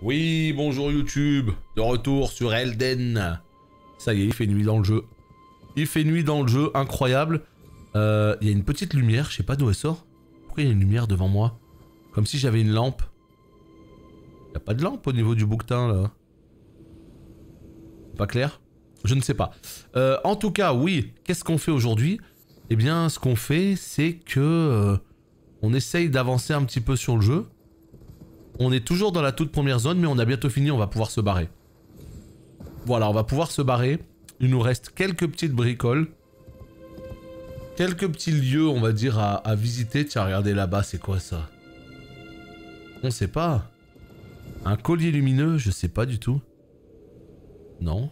Oui, bonjour YouTube, de retour sur Elden. Ça y est, il fait nuit dans le jeu. Il fait nuit dans le jeu, incroyable. Il y a une petite lumière, je sais pas d'où elle sort. Pourquoi il y a une lumière devant moi? Comme si j'avais une lampe. Il n'y a pas de lampe au niveau du bouquetin là. Pas clair? Je ne sais pas. En tout cas, oui, qu'est-ce qu'on fait aujourd'hui? Eh bien, ce qu'on fait, c'est que... on essaye d'avancer un petit peu sur le jeu. On est toujours dans la toute première zone, mais on a bientôt fini, on va pouvoir se barrer. Voilà, on va pouvoir se barrer. Il nous reste quelques petites bricoles. Quelques petits lieux, on va dire, à visiter. Tiens, regardez là-bas, c'est quoi ça? On sait pas. Un collier lumineux, je sais pas du tout. Non.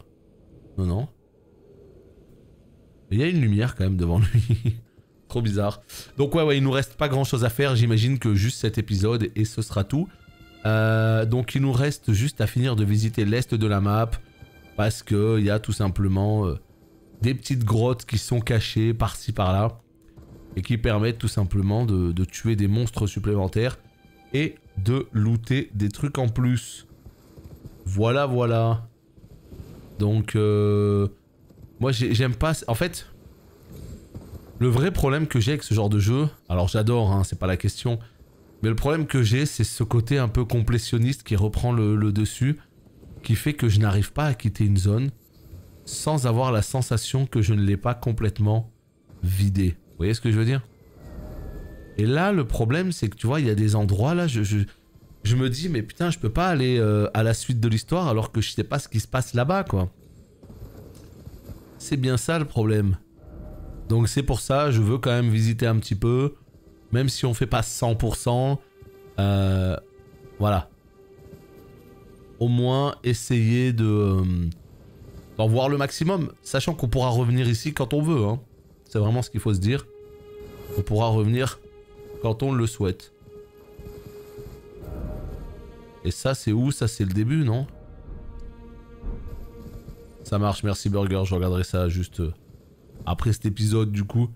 Non, non. Il y a une lumière quand même devant lui. Trop bizarre. Donc ouais, il nous reste pas grand chose à faire. J'imagine que juste cet épisode et ce sera tout. Donc il nous reste juste à finir de visiter l'est de la map. Parce qu'il y a tout simplement des petites grottes qui sont cachées par-ci par-là. Et qui permettent tout simplement de tuer des monstres supplémentaires. Et de looter des trucs en plus. Voilà, voilà. Donc moi j'aime pas... En fait... Le vrai problème que j'ai avec ce genre de jeu, alors j'adore, hein, c'est pas la question, mais le problème que j'ai, c'est ce côté un peu complétionniste qui reprend le dessus, qui fait que je n'arrive pas à quitter une zone sans avoir la sensation que je ne l'ai pas complètement vidée. Vous voyez ce que je veux dire? Et là, le problème, c'est que tu vois, il y a des endroits là, je me dis, mais putain, je peux pas aller à la suite de l'histoire alors que je sais pas ce qui se passe là-bas, quoi. C'est bien ça le problème. Donc c'est pour ça, je veux quand même visiter un petit peu, même si on fait pas 100%, voilà. Au moins essayer d'en voir le maximum, sachant qu'on pourra revenir ici quand on veut, hein. C'est vraiment ce qu'il faut se dire. On pourra revenir quand on le souhaite. Et ça c'est où? Ça c'est le début, non? Ça marche, merci Burger, je regarderai ça juste... après cet épisode du coup.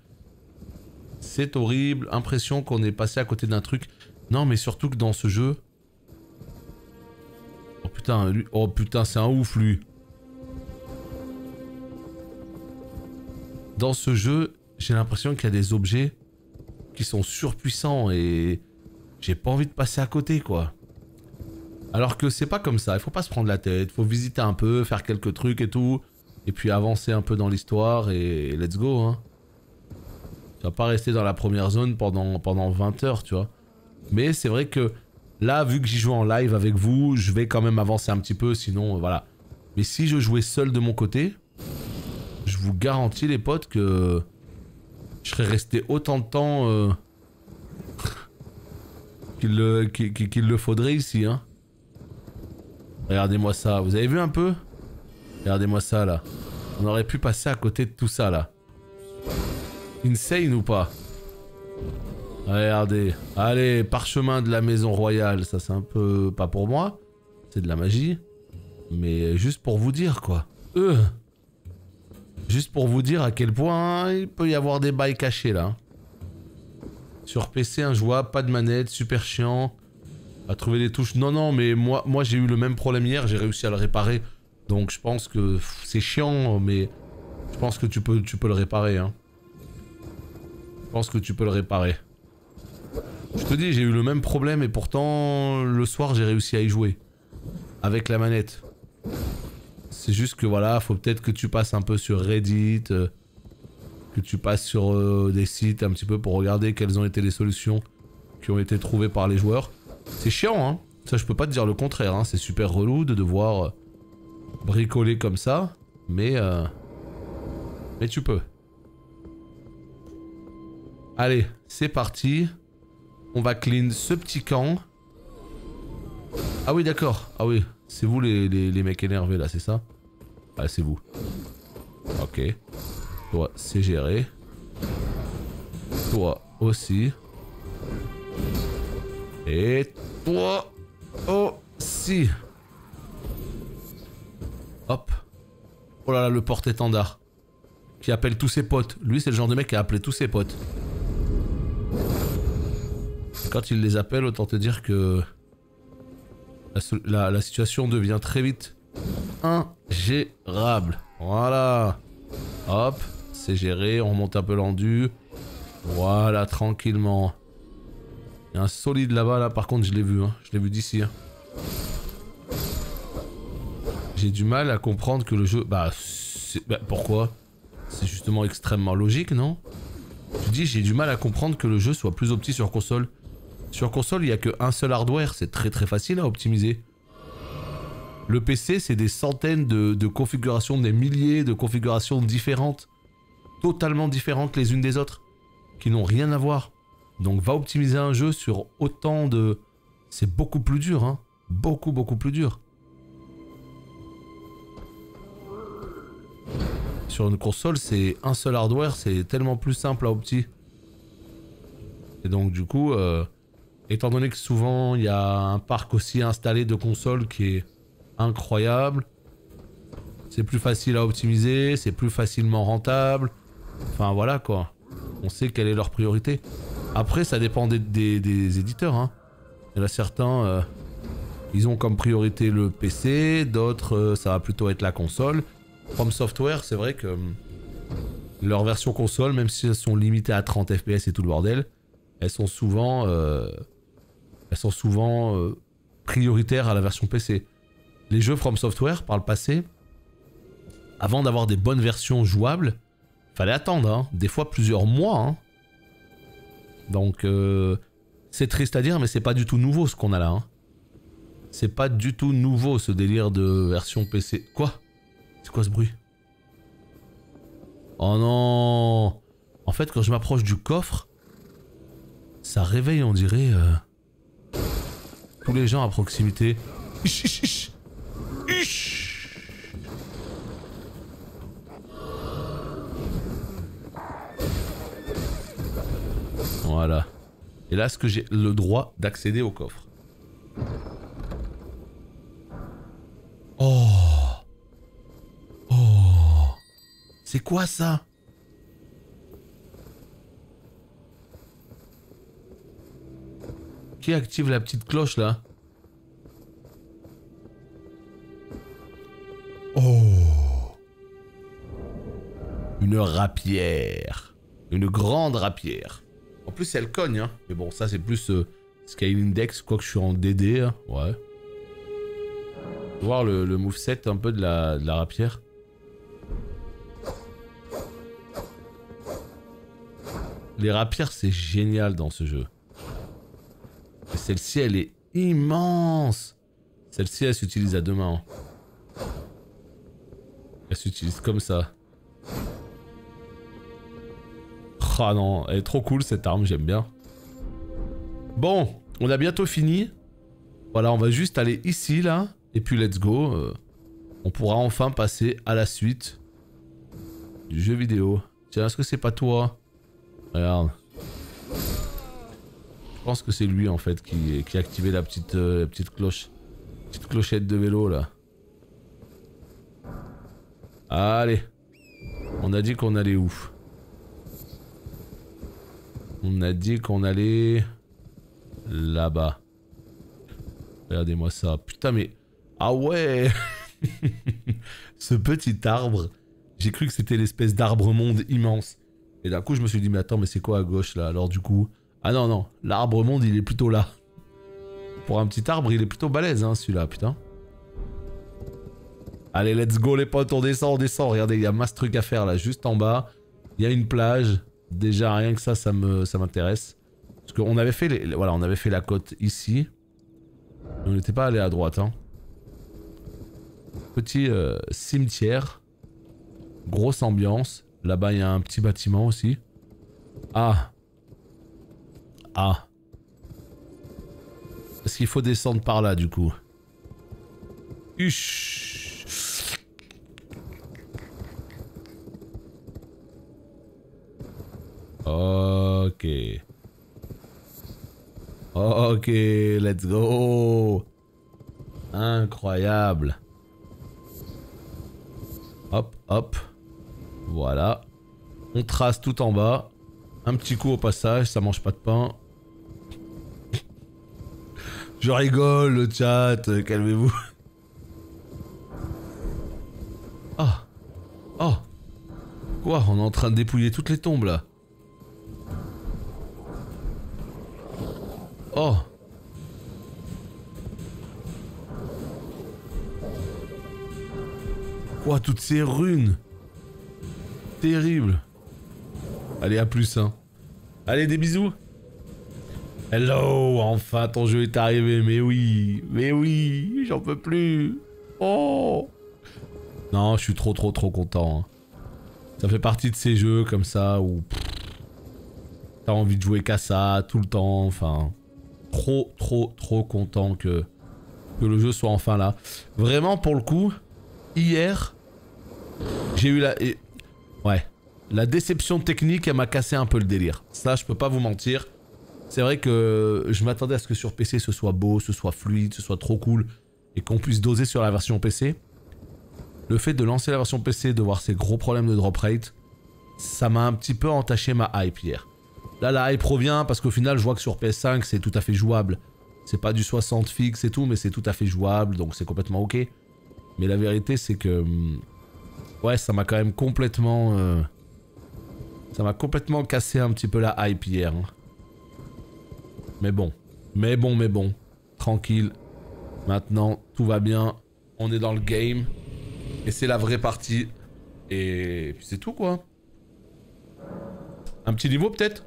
C'est horrible, impression qu'on est passé à côté d'un truc. Non mais surtout que dans ce jeu... Oh putain, lui... oh putain c'est un ouf lui. Dans ce jeu, j'ai l'impression qu'il y a des objets qui sont surpuissants et... j'ai pas envie de passer à côté quoi. Alors que c'est pas comme ça, il faut pas se prendre la tête, il faut visiter un peu, faire quelques trucs et tout. Et puis avancer un peu dans l'histoire et let's go, hein. Tu vas pas rester dans la première zone pendant 20 heures, tu vois. Mais c'est vrai que là, vu que j'y joue en live avec vous, je vais quand même avancer un petit peu, sinon voilà. Mais si je jouais seul de mon côté, je vous garantis les potes que je serais resté autant de temps qu'il le faudrait ici, hein. Regardez-moi ça, vous avez vu un peu ? Regardez-moi ça là. On aurait pu passer à côté de tout ça là. Insane ou pas? Regardez. Allez, parchemin de la maison royale. Ça c'est un peu... pas pour moi. C'est de la magie. Mais juste pour vous dire quoi. Juste pour vous dire à quel point il peut y avoir des bails cachés là. Sur PC injouable, pas de manette, super chiant. À trouver des touches. Non non mais moi j'ai eu le même problème hier. J'ai réussi à le réparer. Donc je pense que c'est chiant, mais je pense que tu peux le réparer, hein. Je pense que tu peux le réparer. Je te dis, j'ai eu le même problème et pourtant le soir j'ai réussi à y jouer. Avec la manette. C'est juste que voilà, faut peut-être que tu passes un peu sur Reddit, que tu passes sur des sites un petit peu pour regarder quelles ont été les solutions qui ont été trouvées par les joueurs. C'est chiant, hein. Ça je peux pas te dire le contraire, hein. C'est super relou de devoir... bricoler comme ça, mais tu peux. Allez, c'est parti. On va clean ce petit camp. Ah oui, d'accord. Ah oui, c'est vous les mecs énervés là, c'est ça? Ah, c'est vous. Ok. Toi, c'est géré. Toi aussi. Et toi aussi. Hop. Oh là là, le porte-étendard. Qui appelle tous ses potes. Lui, c'est le genre de mec qui a appelé tous ses potes. Quand il les appelle, autant te dire que... La situation devient très vite ingérable. Voilà. Hop, c'est géré, on remonte un peu l'endu. Voilà, tranquillement. Il y a un solide là-bas, là, par contre je l'ai vu, hein. Je l'ai vu d'ici. Hein. J'ai du mal à comprendre que le jeu... Bah, pourquoi? C'est justement extrêmement logique, non? Je dis, j'ai du mal à comprendre que le jeu soit plus opti sur console. Sur console, il n'y a qu'un seul hardware, c'est très très facile à optimiser. Le PC, c'est des centaines de configurations, des milliers de configurations différentes. Totalement différentes les unes des autres. Qui n'ont rien à voir. Donc va optimiser un jeu sur autant de... C'est beaucoup plus dur, hein. Beaucoup plus dur. Sur une console, c'est un seul hardware, c'est tellement plus simple à opti. Et donc du coup, étant donné que souvent il y a un parc aussi installé de consoles qui est incroyable, c'est plus facile à optimiser, c'est plus facilement rentable. Enfin voilà quoi, on sait quelle est leur priorité. Après ça dépend des éditeurs, hein. Il y en a certains, ils ont comme priorité le PC, d'autres ça va plutôt être la console. From Software, c'est vrai que leurs versions console, même si elles sont limitées à 30 FPS et tout le bordel, elles sont souvent prioritaires à la version PC. Les jeux From Software, par le passé, avant d'avoir des bonnes versions jouables, fallait attendre, hein, des fois plusieurs mois. Hein. Donc, c'est triste à dire, mais c'est pas du tout nouveau ce qu'on a là. Hein. C'est pas du tout nouveau ce délire de version PC. Quoi ? C'est quoi ce bruit? Oh non! En fait, quand je m'approche du coffre, ça réveille, on dirait, tous les gens à proximité. Voilà. Et là, est-ce que j'ai le droit d'accéder au coffre? Oh! Oh! C'est quoi ça? Qui active la petite cloche là? Oh! Une rapière. Une grande rapière. En plus elle cogne hein. Mais bon ça c'est plus Scale Index, quoique je suis en DD hein. Ouais. Faut voir le moveset un peu de la rapière. Les rapières c'est génial dans ce jeu. Et celle-ci elle est immense. Celle-ci elle s'utilise à deux mains. Elle s'utilise comme ça. Ah non, elle est trop cool cette arme, j'aime bien. Bon, on a bientôt fini. Voilà, on va juste aller ici là. Et puis let's go. On pourra enfin passer à la suite du jeu vidéo. Tiens, est-ce que c'est pas toi? Regarde. Je pense que c'est lui en fait qui a activé la petite cloche. Petite clochette de vélo là. Allez. On a dit qu'on allait où? On a dit qu'on allait... là-bas. Regardez-moi ça. Putain mais... Ah ouais. Ce petit arbre. J'ai cru que c'était l'espèce d'arbre-monde immense. Et d'un coup je me suis dit mais attends mais c'est quoi à gauche là? Alors du coup... Ah non non. L'arbre-monde il est plutôt là. Pour un petit arbre il est plutôt balèze hein celui-là putain. Allez let's go les potes, on descend. Regardez il y a masse truc à faire là juste en bas. Il y a une plage. Déjà rien que ça m'intéresse. Parce qu'on avait fait voilà, on avait fait la côte ici. On n'était pas allé à droite hein. Petit cimetière. Grosse ambiance. Là-bas il y a un petit bâtiment aussi. Ah. Ah. Est-ce qu'il faut descendre par là du coup? Uch. Ok. Ok, let's go. Incroyable. Hop, hop. Voilà. On trace tout en bas. Un petit coup au passage, ça mange pas de pain. Je rigole, le chat, calmez-vous. Ah. Oh. Quoi? On est en train de dépouiller toutes les tombes là. Oh. Quoi, toutes ces runes? Terrible. Allez, à plus, hein. Allez, des bisous. Hello, enfin ton jeu est arrivé, mais oui, j'en peux plus. Oh. Non, je suis trop content. Hein. Ça fait partie de ces jeux comme ça où t'as envie de jouer qu'à ça tout le temps, enfin... Trop content que le jeu soit enfin là. Vraiment, pour le coup, hier, j'ai eu la... Ouais, la déception technique, elle m'a cassé un peu le délire. Ça, je peux pas vous mentir. C'est vrai que je m'attendais à ce que sur PC, ce soit beau, ce soit fluide, ce soit trop cool, et qu'on puisse doser sur la version PC. Le fait de lancer la version PC, de voir ces gros problèmes de drop rate, ça m'a un petit peu entaché ma hype hier. Là, la hype revient parce qu'au final, je vois que sur PS5, c'est tout à fait jouable. C'est pas du 60 fixe et tout, mais c'est tout à fait jouable, donc c'est complètement ok. Mais la vérité, c'est que... Ouais, ça m'a quand même complètement... Ça m'a complètement cassé un petit peu la hype hier. Hein. Mais bon. Tranquille. Maintenant, tout va bien. On est dans le game. Et c'est la vraie partie. Et puis c'est tout, quoi. Un petit niveau, peut-être?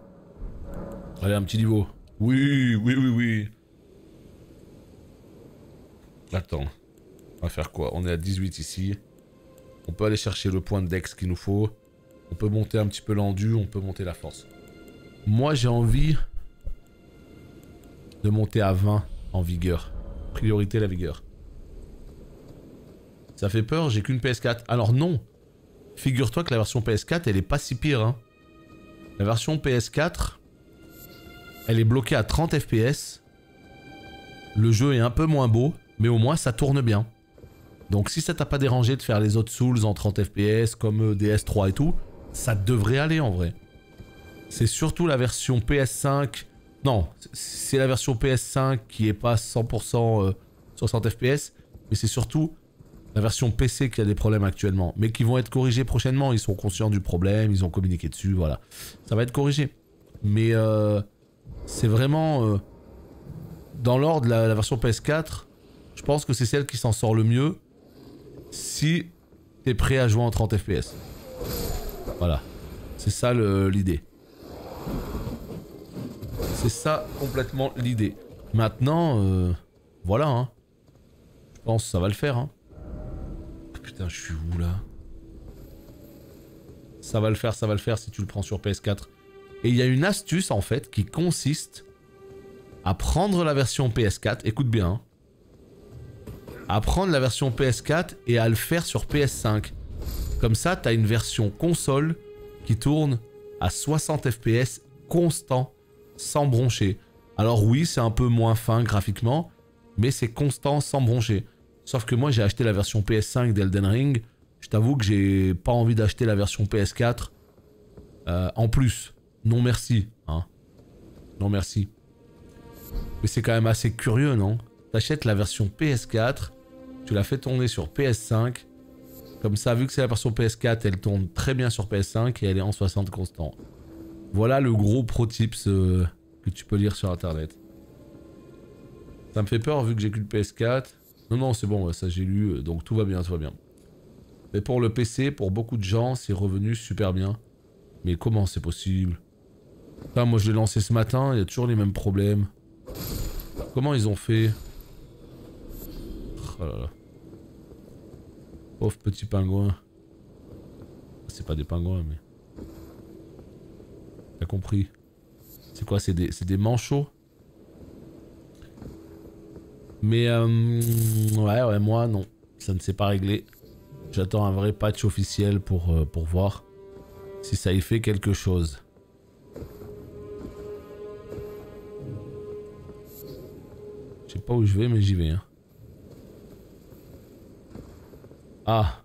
Allez, un petit niveau. Oui. Attends. On va faire quoi? On est à 18 ici. On peut aller chercher le point de dex qu'il nous faut. On peut monter un petit peu l'endu, on peut monter la force. Moi, j'ai envie de monter à 20 en vigueur. Priorité la vigueur. Ça fait peur, j'ai qu'une PS4. Alors non. Figure-toi que la version PS4, elle est pas si pire. Hein. La version PS4... Elle est bloquée à 30 FPS. Le jeu est un peu moins beau, mais au moins ça tourne bien. Donc si ça t'a pas dérangé de faire les autres Souls en 30 FPS comme DS3 et tout, ça devrait aller en vrai. C'est surtout la version PS5... Non, c'est la version PS5 qui est pas 100% 60 FPS, mais c'est surtout la version PC qui a des problèmes actuellement, mais qui vont être corrigés prochainement. Ils sont conscients du problème, ils ont communiqué dessus, voilà. Ça va être corrigé. Mais... c'est vraiment... dans l'ordre, la version PS4, je pense que c'est celle qui s'en sort le mieux si t'es prêt à jouer en 30 FPS. Voilà. C'est ça l'idée. C'est ça complètement l'idée. Maintenant, voilà. Hein. Je pense que ça va le faire. Hein. Putain, je suis où là? Ça va le faire si tu le prends sur PS4. Et il y a une astuce en fait qui consiste à prendre la version PS4, écoute bien, hein, à prendre la version PS4 et à le faire sur PS5. Comme ça, tu as une version console qui tourne à 60 FPS constant, sans broncher. Alors oui, c'est un peu moins fin graphiquement, mais c'est constant sans broncher. Sauf que moi, j'ai acheté la version PS5 d'Elden Ring. Je t'avoue que j'ai pas envie d'acheter la version PS4 en plus. Non merci, hein. Non merci. Mais c'est quand même assez curieux, non? T'achètes la version PS4, tu la fais tourner sur PS5. Comme ça, vu que c'est la version PS4, elle tourne très bien sur PS5 et elle est en 60 constant. Voilà le gros pro tips que tu peux lire sur internet. Ça me fait peur vu que j'ai qu'une PS4. Non, c'est bon, ça j'ai lu, donc tout va bien, tout va bien. Mais pour le PC, pour beaucoup de gens, c'est revenu super bien. Mais comment c'est possible? Putain, moi je l'ai lancé ce matin, il y a toujours les mêmes problèmes. Comment ils ont fait? Oh là là. Pauvre petit pingouin. C'est pas des pingouins, mais... T'as compris? C'est quoi? C'est des manchots? Mais ouais, moi non. Ça ne s'est pas réglé. J'attends un vrai patch officiel pour voir si ça y fait quelque chose. Je sais pas où je vais, mais j'y vais. Hein. Ah.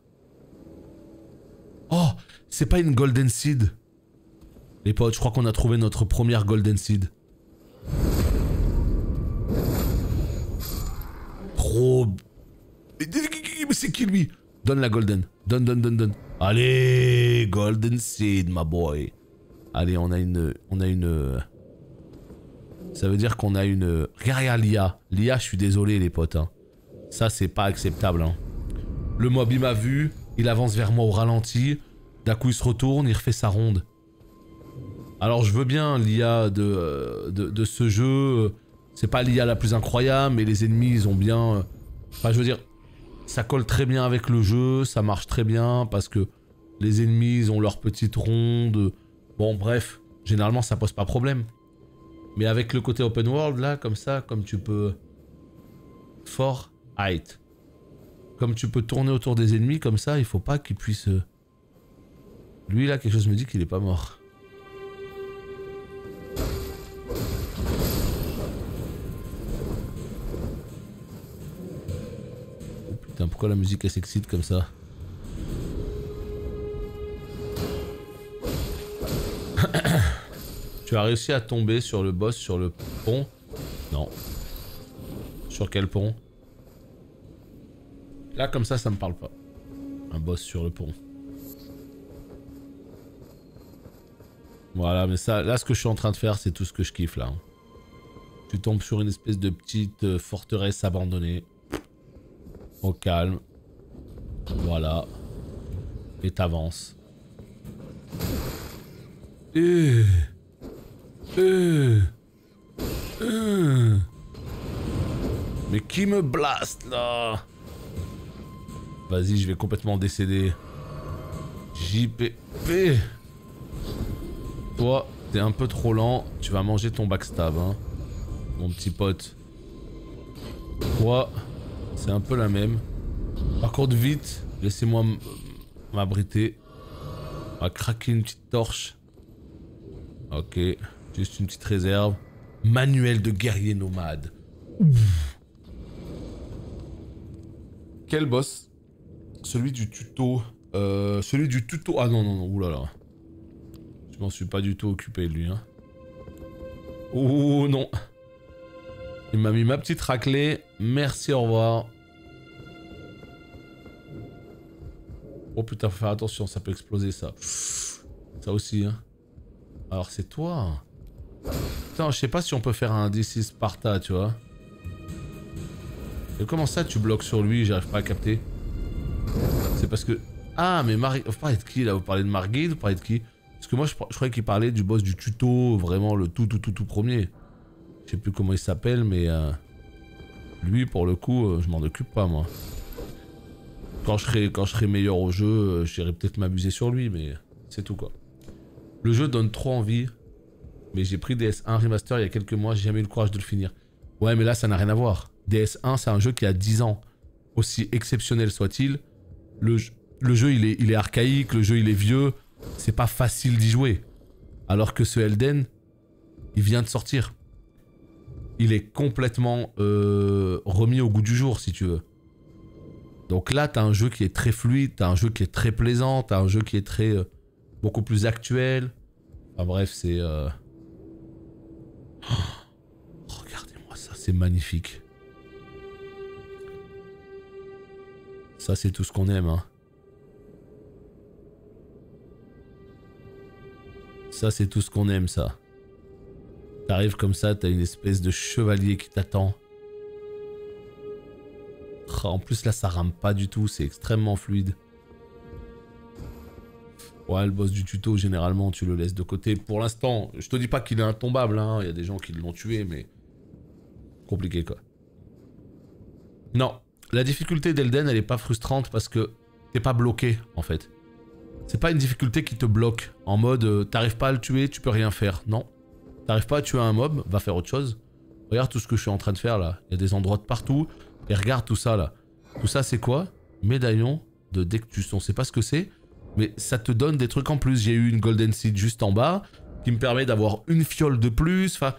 Oh, c'est pas une Golden Seed. Les potes, je crois qu'on a trouvé notre première Golden Seed. trop... Mais c'est qui lui? Donne la golden. Donne. Allez, golden seed, my boy. Allez, on a une... Ça veut dire qu'on a une... Regarde l'IA. L'IA, je suis désolé les potes. Hein. Ça, c'est pas acceptable. Hein. Le mob, il m'a vu. Il avance vers moi au ralenti. D'un coup, il se retourne. Il refait sa ronde. Alors, je veux bien l'IA de ce jeu. C'est pas l'IA la plus incroyable, mais les ennemis, ils ont bien... Enfin, je veux dire, ça colle très bien avec le jeu. Ça marche très bien parce que les ennemis, ils ont leur petite ronde. Bon, bref. Généralement, ça pose pas problème. Mais avec le côté open world, là, comme ça, comme tu peux... For height. Comme tu peux tourner autour des ennemis, comme ça, il faut pas qu'il puisse... Lui, là, quelque chose me dit qu'il est pas mort. Oh putain, pourquoi la musique, elle s'excite comme ça? Tu as réussi à tomber sur le boss sur le pont? Non. Sur quel pont? Là, comme ça me parle pas. Un boss sur le pont. Voilà, mais ça, là, ce que je suis en train de faire, c'est tout ce que je kiffe, là. Tu tombes sur une espèce de petite forteresse abandonnée. Au calme. Voilà. Et t'avances. Mais qui me blast là? Vas-y, je vais complètement décéder. JPP. Toi, t'es un peu trop lent. Tu vas manger ton backstab, hein. Mon petit pote. Toi, c'est un peu la même. Par contre, vite, laissez-moi m'abriter. On va craquer une petite torche. Ok, juste une petite réserve. Manuel de guerrier nomade. Ouf. Quel boss? Celui du tuto. Celui du tuto. Ah non, oulala. Je m'en suis pas du tout occupé de lui. Hein. Oh non. Il m'a mis ma petite raclée. Merci, au revoir. Oh putain, faut faire attention, ça peut exploser ça. Ça aussi, hein. Alors c'est toi. Putain, je sais pas si on peut faire un D6 Sparta, tu vois. Et comment ça tu bloques sur lui, j'arrive pas à capter. C'est parce que... Ah, mais vous parlez de qui là? Vous parlez de Margit? Vous parlez de qui? Parce que moi je croyais qu'il parlait du boss du tuto, vraiment le tout premier. Je sais plus comment il s'appelle, mais... Lui, pour le coup, je m'en occupe pas, moi. Quand je serai meilleur au jeu, j'irai peut-être m'abuser sur lui, mais c'est tout, quoi. Le jeu donne trop envie, mais j'ai pris DS1 Remaster il y a quelques mois, j'ai jamais eu le courage de le finir. Ouais, mais là, ça n'a rien à voir. DS1, c'est un jeu qui a 10 ans. Aussi exceptionnel soit-il, le jeu, il est archaïque, le jeu, il est vieux. C'est pas facile d'y jouer. Alors que ce Elden, il vient de sortir. Il est complètement remis au goût du jour, si tu veux. Donc là, t'as un jeu qui est très fluide, t'as un jeu qui est très plaisant, t'as un jeu qui est très... beaucoup plus actuel. Enfin bref, c'est... Oh, regardez-moi ça, c'est magnifique. Ça, c'est tout ce qu'on aime, hein. Ça, c'est tout ce qu'on aime, ça. T'arrives comme ça, t'as une espèce de chevalier qui t'attend. En plus, là, ça rame pas du tout, c'est extrêmement fluide. Ouais, le boss du tuto, généralement, tu le laisses de côté. Pour l'instant, je te dis pas qu'il est intombable, hein. Il y a des gens qui l'ont tué, mais... compliqué, quoi. Non, la difficulté d'Elden, elle est pas frustrante parce que t'es pas bloqué, en fait. C'est pas une difficulté qui te bloque. En mode, t'arrives pas à le tuer, tu peux rien faire. Non. T'arrives pas à tuer un mob, va faire autre chose. Regarde tout ce que je suis en train de faire, là. Il y a des endroits de partout. Et regarde tout ça, là. Tout ça, c'est quoi? Médaillon de Dectus. On sait pas ce que c'est. Mais ça te donne des trucs en plus. J'ai eu une Golden Seed juste en bas qui me permet d'avoir une fiole de plus. Enfin,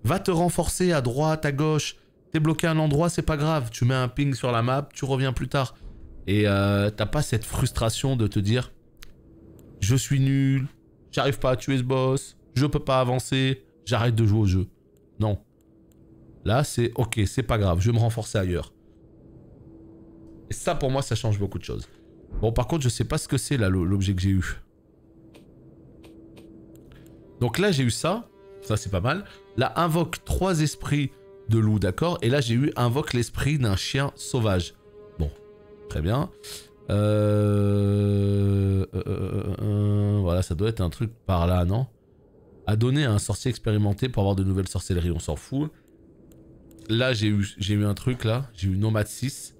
va te renforcer à droite, à gauche. T'es bloqué à un endroit, c'est pas grave. Tu mets un ping sur la map, tu reviens plus tard. Et t'as pas cette frustration de te dire je suis nul, j'arrive pas à tuer ce boss, je peux pas avancer, j'arrête de jouer au jeu. Non. Là, c'est ok, c'est pas grave, je vais me renforcer ailleurs. Et ça, pour moi, ça change beaucoup de choses. Bon, par contre, je sais pas ce que c'est, là, l'objet que j'ai eu. Donc là, j'ai eu ça. Ça, c'est pas mal. Là, invoque 3 esprits de loup, d'accord? Et là, j'ai eu invoque l'esprit d'un chien sauvage. Bon, très bien. Voilà, ça doit être un truc par là, non? À donner à un sorcier expérimenté pour avoir de nouvelles sorcelleries, on s'en fout. Là, j'ai eu un truc, là. J'ai eu nomade 6.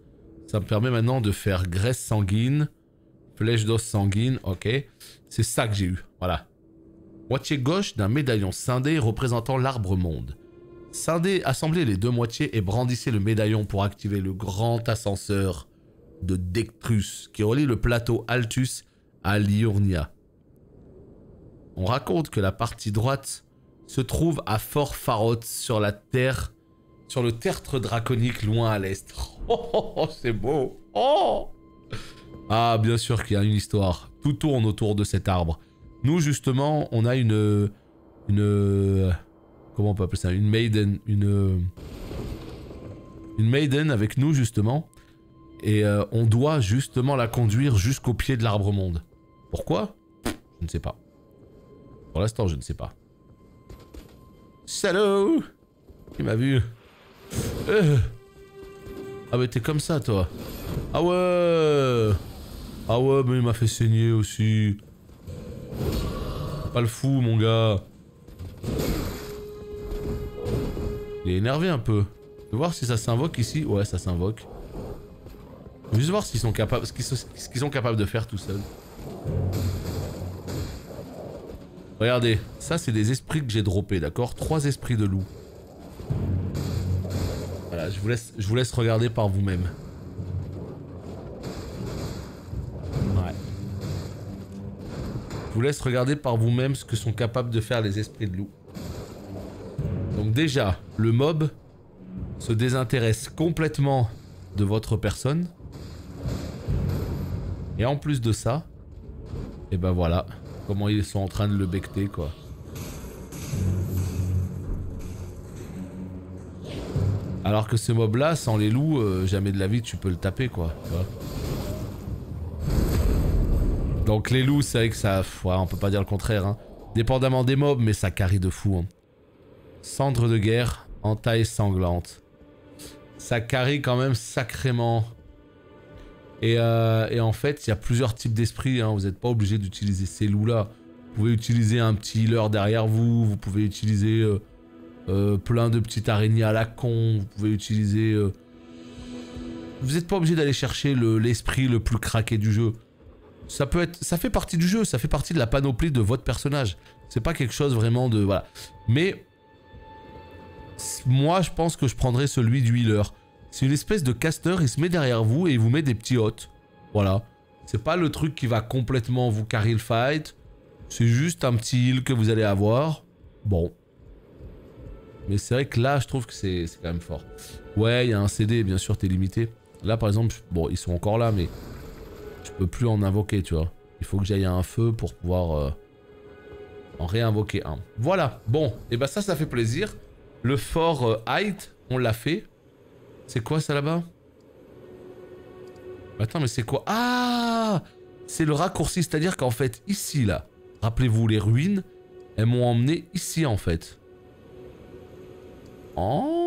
Ça me permet maintenant de faire graisse sanguine, flèche d'os sanguine, ok. C'est ça que j'ai eu, voilà. Moitié gauche d'un médaillon scindé représentant l'arbre monde. Scindez, assemblez les 2 moitiés et brandissez le médaillon pour activer le grand ascenseur de Dectrus qui relie le plateau Altus à Liurnia. On raconte que la partie droite se trouve à Fort Farot sur la terre, sur le tertre draconique loin à l'est. Oh, c'est beau. Oh. Ah, bien sûr qu'il y a une histoire. Tout tourne autour de cet arbre. Nous, justement, on a une comment on peut appeler ça? Une maiden. Une maiden avec nous, justement. Et on doit, justement, la conduire jusqu'au pied de l'arbre monde. Pourquoi? Je ne sais pas. Pour l'instant, je ne sais pas. Salaud! Il m'a vu. Ah mais t'es comme ça, toi. Ah ouais! Ah ouais, mais il m'a fait saigner aussi. Pas le fou, mon gars. Il est énervé un peu. Je vais voir si ça s'invoque ici. Ouais, ça s'invoque. Juste voir s'ils sont capables, ce qu'ils sont capables de faire tout seuls. Regardez, ça c'est des esprits que j'ai droppés, d'accord? 3 esprits de loup. Voilà, je vous laisse regarder par vous-même. Ouais. Je vous laisse regarder par vous-même ce que sont capables de faire les esprits de loup. Donc déjà, le mob se désintéresse complètement de votre personne. Et en plus de ça, et ben voilà, comment ils sont en train de le becter, quoi. Alors que ce mob là, sans les loups, jamais de la vie tu peux le taper, quoi. Tu vois. Donc les loups, c'est vrai que ça... Ouais, on peut pas dire le contraire, hein. Dépendamment des mobs, mais ça carry de fou, hein. Cendre de guerre, entaille sanglante. Ça carry quand même sacrément. Et en fait, il y a plusieurs types d'esprits, hein. Vous n'êtes pas obligé d'utiliser ces loups-là. Vous pouvez utiliser un petit healer derrière vous, vous pouvez utiliser plein de petites araignées à la con, vous pouvez utiliser... Vous n'êtes pas obligé d'aller chercher l'esprit le plus craqué du jeu. Ça peut être... Ça fait partie du jeu, ça fait partie de la panoplie de votre personnage. C'est pas quelque chose vraiment de... Voilà. Mais... Moi, je pense que je prendrais celui du healer. C'est une espèce de caster, il se met derrière vous et il vous met des petits hots. Voilà. C'est pas le truc qui va complètement vous carry le fight. C'est juste un petit heal que vous allez avoir. Bon. Mais c'est vrai que là, je trouve que c'est quand même fort. Ouais, il y a un CD, bien sûr, t'es limité. Là, par exemple, bon, ils sont encore là, mais... Je peux plus en invoquer, tu vois. Il faut que j'aille à un feu pour pouvoir en réinvoquer un. Voilà. Bon, et bah ça fait plaisir. Le fort Height, on l'a fait. C'est quoi ça là-bas? Attends, mais c'est quoi? Ah! C'est le raccourci, c'est-à-dire qu'en fait, ici, là, rappelez-vous, les ruines, elles m'ont emmené ici, en fait. Oh,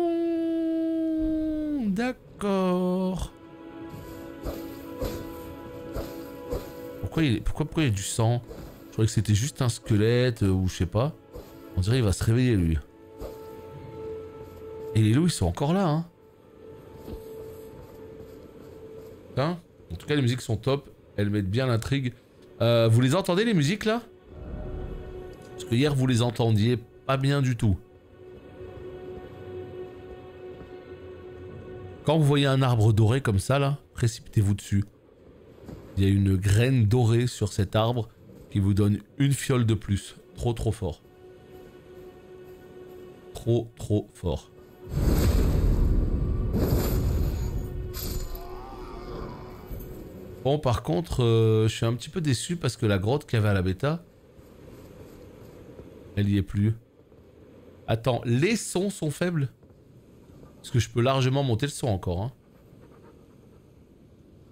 d'accord. Pourquoi il y a du sang? Je croyais que c'était juste un squelette, ou je sais pas. On dirait qu'il va se réveiller, lui. Et les loups, ils sont encore là, hein. Hein, en tout cas, les musiques sont top. Elles mettent bien l'intrigue. Vous les entendez, les musiques, là? Parce que hier, vous les entendiez pas bien du tout. Quand vous voyez un arbre doré comme ça, là, précipitez-vous dessus. Il y a une graine dorée sur cet arbre qui vous donne une fiole de plus. Trop, trop fort. Trop, trop fort. Bon, par contre, je suis un petit peu déçu parce que la grotte qu'il y avait à la bêta, elle y est plus. Attends, les sons sont faibles? Parce que je peux largement monter le son encore, hein.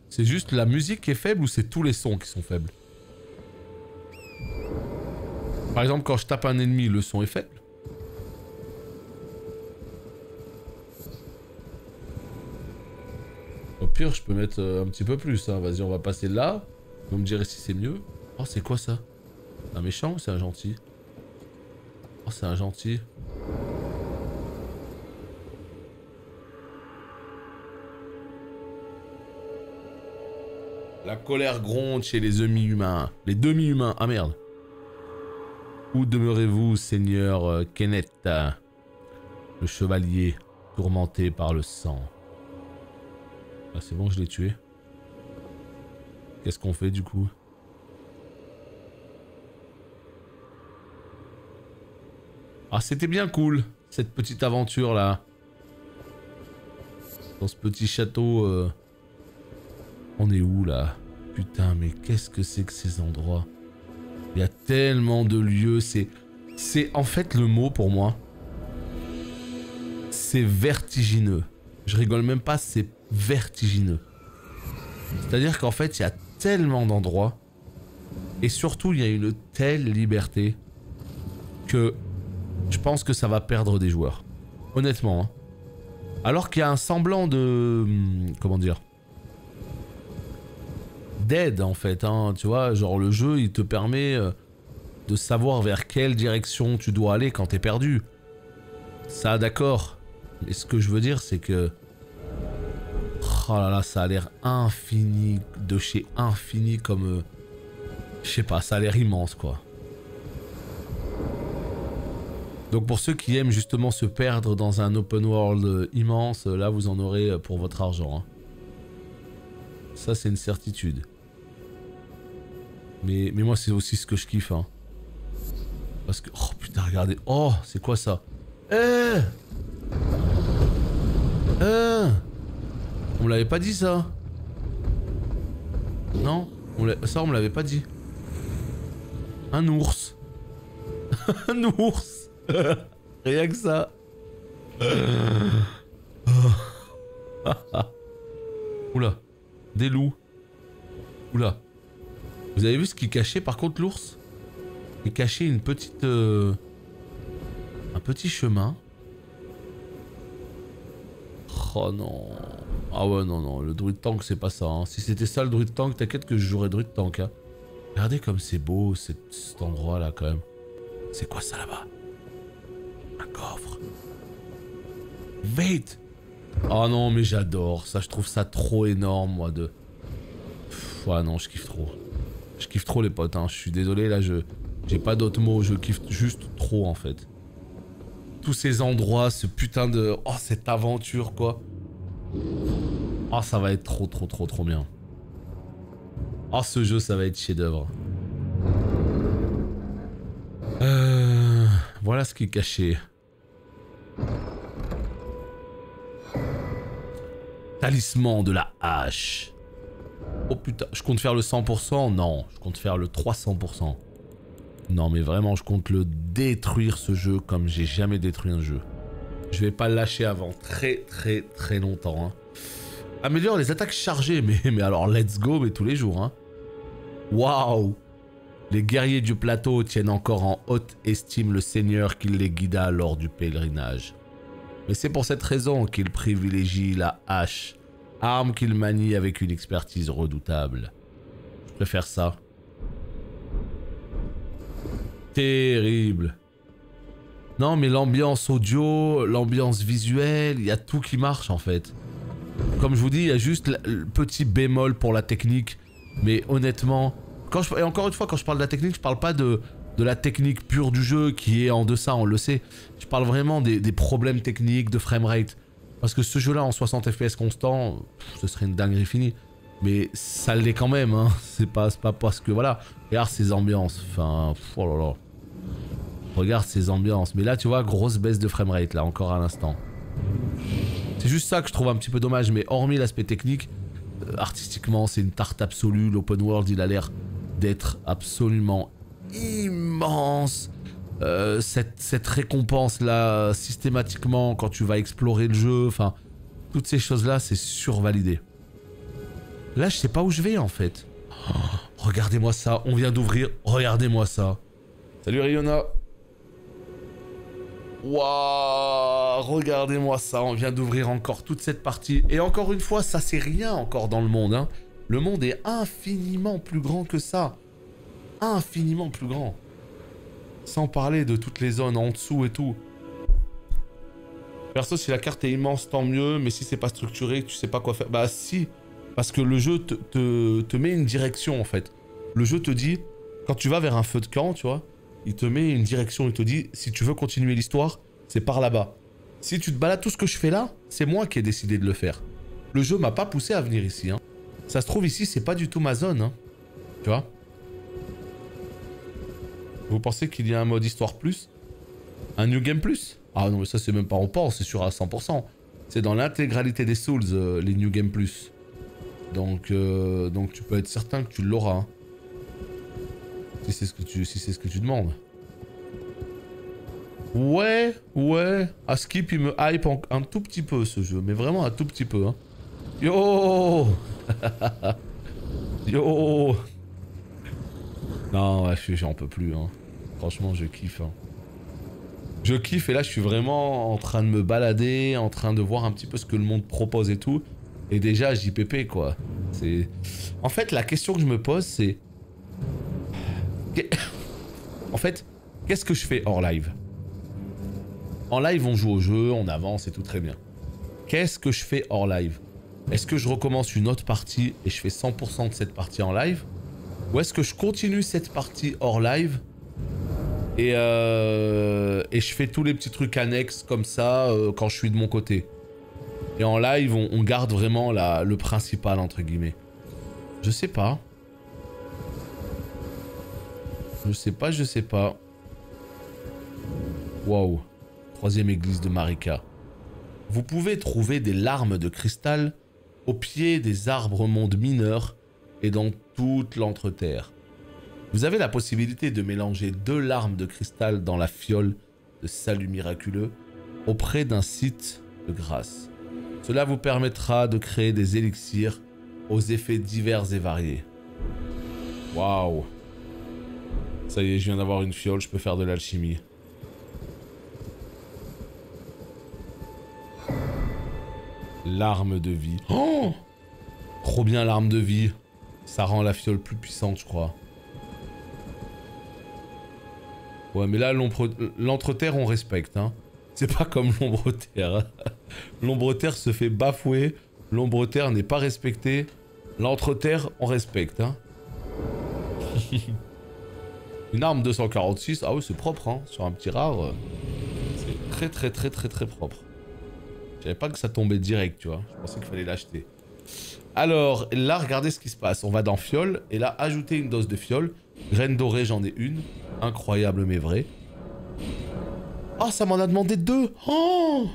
C'est juste la musique qui est faible ou c'est tous les sons qui sont faibles? Par exemple, quand je tape un ennemi, le son est faible. Au pire, je peux mettre un petit peu plus. Hein. Vas-y, on va passer là. Vous me direz si c'est mieux. Oh, c'est quoi ça? Un méchant ou c'est un gentil? Oh, c'est un gentil. La colère gronde chez les demi-humains. Les demi-humains. Ah merde. Où demeurez-vous, seigneur Kenneth, le chevalier tourmenté par le sang? Ah, c'est bon, je l'ai tué. Qu'est-ce qu'on fait du coup? Ah, c'était bien cool, cette petite aventure là. Dans ce petit château. On est où là? Putain, mais qu'est-ce que c'est que ces endroits? Il y a tellement de lieux, c'est en fait le mot pour moi. C'est vertigineux. Je rigole même pas, c'est vertigineux. C'est-à-dire qu'en fait, il y a tellement d'endroits. Et surtout, il y a une telle liberté que je pense que ça va perdre des joueurs. Honnêtement. Hein. Alors qu'il y a un semblant de... Comment dire? D'aide en fait. Hein, tu vois, genre le jeu, il te permet de savoir vers quelle direction tu dois aller quand t'es perdu. Ça, d'accord. Mais ce que je veux dire, c'est que... Oh là là, ça a l'air infini, de chez infini comme... je sais pas, ça a l'air immense quoi. Donc pour ceux qui aiment justement se perdre dans un open world immense, là vous en aurez pour votre argent. Hein. Ça c'est une certitude. Mais moi c'est aussi ce que je kiffe. Hein. Parce que... Oh putain, regardez. Oh, c'est quoi ça? On me l'avait pas dit ça? Non, ça on me l'avait pas dit. Un ours. Un ours. Rien que ça. Oula. Des loups. Oula. Vous avez vu ce qu'il cachait par contre l'ours? Il cachait une petite... un petit chemin. Oh non. Ah ouais non non, le druide tank c'est pas ça. Hein. Si c'était ça le druide tank, t'inquiète que je jouerais druide tank. Hein. Regardez comme c'est beau cet endroit là quand même. C'est quoi ça là-bas? Un coffre. Wait. Oh non mais j'adore ça, je trouve ça trop énorme moi de... Ouais non, je kiffe trop. Je kiffe trop les potes, hein. Je suis désolé là, j'ai pas d'autres mots, je kiffe juste trop en fait. Tous ces endroits, ce putain de... Oh cette aventure quoi. Oh ça va être trop bien. Oh ce jeu ça va être chef d'œuvre. Voilà ce qui est caché. Talisman de la hache. Oh putain, je compte faire le 100%? Non, je compte faire le 300%. Non mais vraiment, je compte le détruire ce jeu comme j'ai jamais détruit un jeu. Je vais pas le lâcher avant très longtemps. Hein. Améliore les attaques chargées, mais alors let's go, mais tous les jours. Hein. Waouh! Les guerriers du plateau tiennent encore en haute estime le seigneur qui les guida lors du pèlerinage. Mais c'est pour cette raison qu'ils privilégient la hache, arme qu'ils manient avec une expertise redoutable. Je préfère ça. Terrible. Non mais l'ambiance audio, l'ambiance visuelle, il y a tout qui marche en fait. Comme je vous dis, il y a juste le petit bémol pour la technique. Mais honnêtement, et encore une fois, quand je parle de la technique, je parle pas de la technique pure du jeu qui est en deçà, on le sait. Je parle vraiment des problèmes techniques, de framerate. Parce que ce jeu-là en 60 FPS constant, ce serait une dinguerie finie. Mais ça l'est quand même, hein. C'est pas parce que voilà. Regarde ces ambiances, enfin, oh là là. Regarde ces ambiances. Mais là, tu vois, grosse baisse de framerate, là, encore à l'instant. C'est juste ça que je trouve un petit peu dommage, mais hormis l'aspect technique, artistiquement, c'est une tarte absolue. L'open world, il a l'air d'être absolument immense. Cette récompense-là, systématiquement, quand tu vas explorer le jeu, enfin, toutes ces choses-là, c'est survalidé. Là, je sais pas où je vais, en fait. Oh, regardez-moi ça, on vient d'ouvrir. Regardez-moi ça. Salut, Riona. Waouh, regardez-moi ça, on vient d'ouvrir encore toute cette partie. Et encore une fois, ça c'est rien encore dans le monde. Hein. Le monde est infiniment plus grand que ça. Infiniment plus grand. Sans parler de toutes les zones en dessous et tout. Perso, si la carte est immense, tant mieux. Mais si c'est pas structuré, tu sais pas quoi faire. Bah si, parce que le jeu te met une direction en fait. Le jeu te dit, quand tu vas vers un feu de camp, tu vois, il te met une direction, il te dit, si tu veux continuer l'histoire, c'est par là-bas. Si tu te balades, tout ce que je fais là, c'est moi qui ai décidé de le faire. Le jeu m'a pas poussé à venir ici. Hein. Ça se trouve ici, c'est pas du tout ma zone. Hein. Tu vois? Vous pensez qu'il y a un mode histoire plus? Un New Game plus? Ah non, mais ça c'est même pas en pense, c'est sûr à 100%. C'est dans l'intégralité des Souls, les New Game plus. Donc tu peux être certain que tu l'auras. Hein. Si c'est ce que tu demandes. Ouais. À Skip, il me hype un tout petit peu ce jeu. Mais vraiment un tout petit peu. Hein. Yo. Yo. Non, ouais, j'en peux plus. Hein. Franchement, je kiffe. Hein. Je kiffe et là, je suis vraiment en train de me balader, en train de voir un petit peu ce que le monde propose et tout. Et déjà, JPP, quoi. C'est... En fait, la question que je me pose, c'est... En fait, qu'est-ce que je fais hors live? En live, on joue au jeu, on avance et tout très bien. Qu'est-ce que je fais hors live? Est-ce que je recommence une autre partie et je fais 100% de cette partie en live? Ou est-ce que je continue cette partie hors live et je fais tous les petits trucs annexes comme ça quand je suis de mon côté? Et en live, on garde vraiment le principal, entre guillemets. Je sais pas. Je sais pas. Waouh. 3e église de Marika. Vous pouvez trouver des larmes de cristal au pied des arbres mondes mineurs et dans toute l'entreterre. Vous avez la possibilité de mélanger 2 larmes de cristal dans la fiole de salut miraculeux auprès d'un site de grâce. Cela vous permettra de créer des élixirs aux effets divers et variés. Waouh. Ça y est, je viens d'avoir une fiole, je peux faire de l'alchimie. L'arme de vie. Oh! Trop bien l'arme de vie. Ça rend la fiole plus puissante, je crois. Ouais, mais là, l'entreterre, on respecte. Hein. C'est pas comme l'ombre-terre. L'ombre-terre se fait bafouer. L'ombre-terre n'est pas respectée. L'entreterre, on respecte. Hein. Une arme 246. Ah oui, c'est propre. Hein. Sur un petit rare, c'est très propre. Je savais pas que ça tombait direct, tu vois. Je pensais qu'il fallait l'acheter. Alors, là, regardez ce qui se passe. On va dans fiole. Et là, ajouter une dose de fiole. Graine dorée, j'en ai une. Incroyable, mais vrai. Ah, ça m'en a demandé 2. Oh!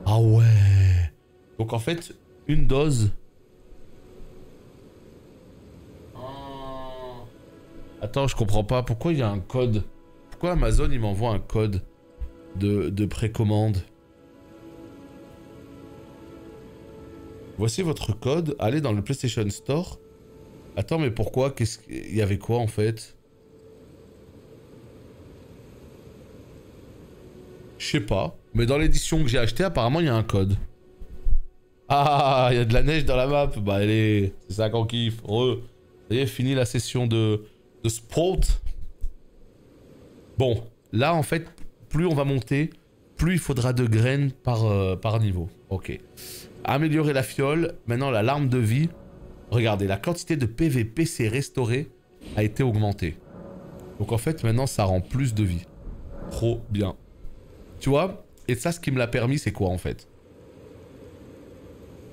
Ah ouais. Donc, en fait, une dose. Attends, je comprends pas. Pourquoi il y a un code? Pourquoi Amazon, il m'envoie un code de précommande? Voici votre code. Allez dans le PlayStation Store. Attends, mais pourquoi? Il y avait quoi, en fait? Je sais pas. Mais dans l'édition que j'ai achetée, apparemment, il y a un code. Ah, il y a de la neige dans la map. Bah, allez, c'est ça qu'on kiffe. Ça y est, fini la session de sport. Bon, là, en fait, plus on va monter, plus il faudra de graines par niveau. Ok. Améliorer la fiole. Maintenant, la larme de vie. Regardez, la quantité de PVPC restaurée a été augmentée. Donc, en fait, maintenant, ça rend plus de vie. Trop bien. Tu vois? Et ça, ce qui me l'a permis, c'est quoi, en fait?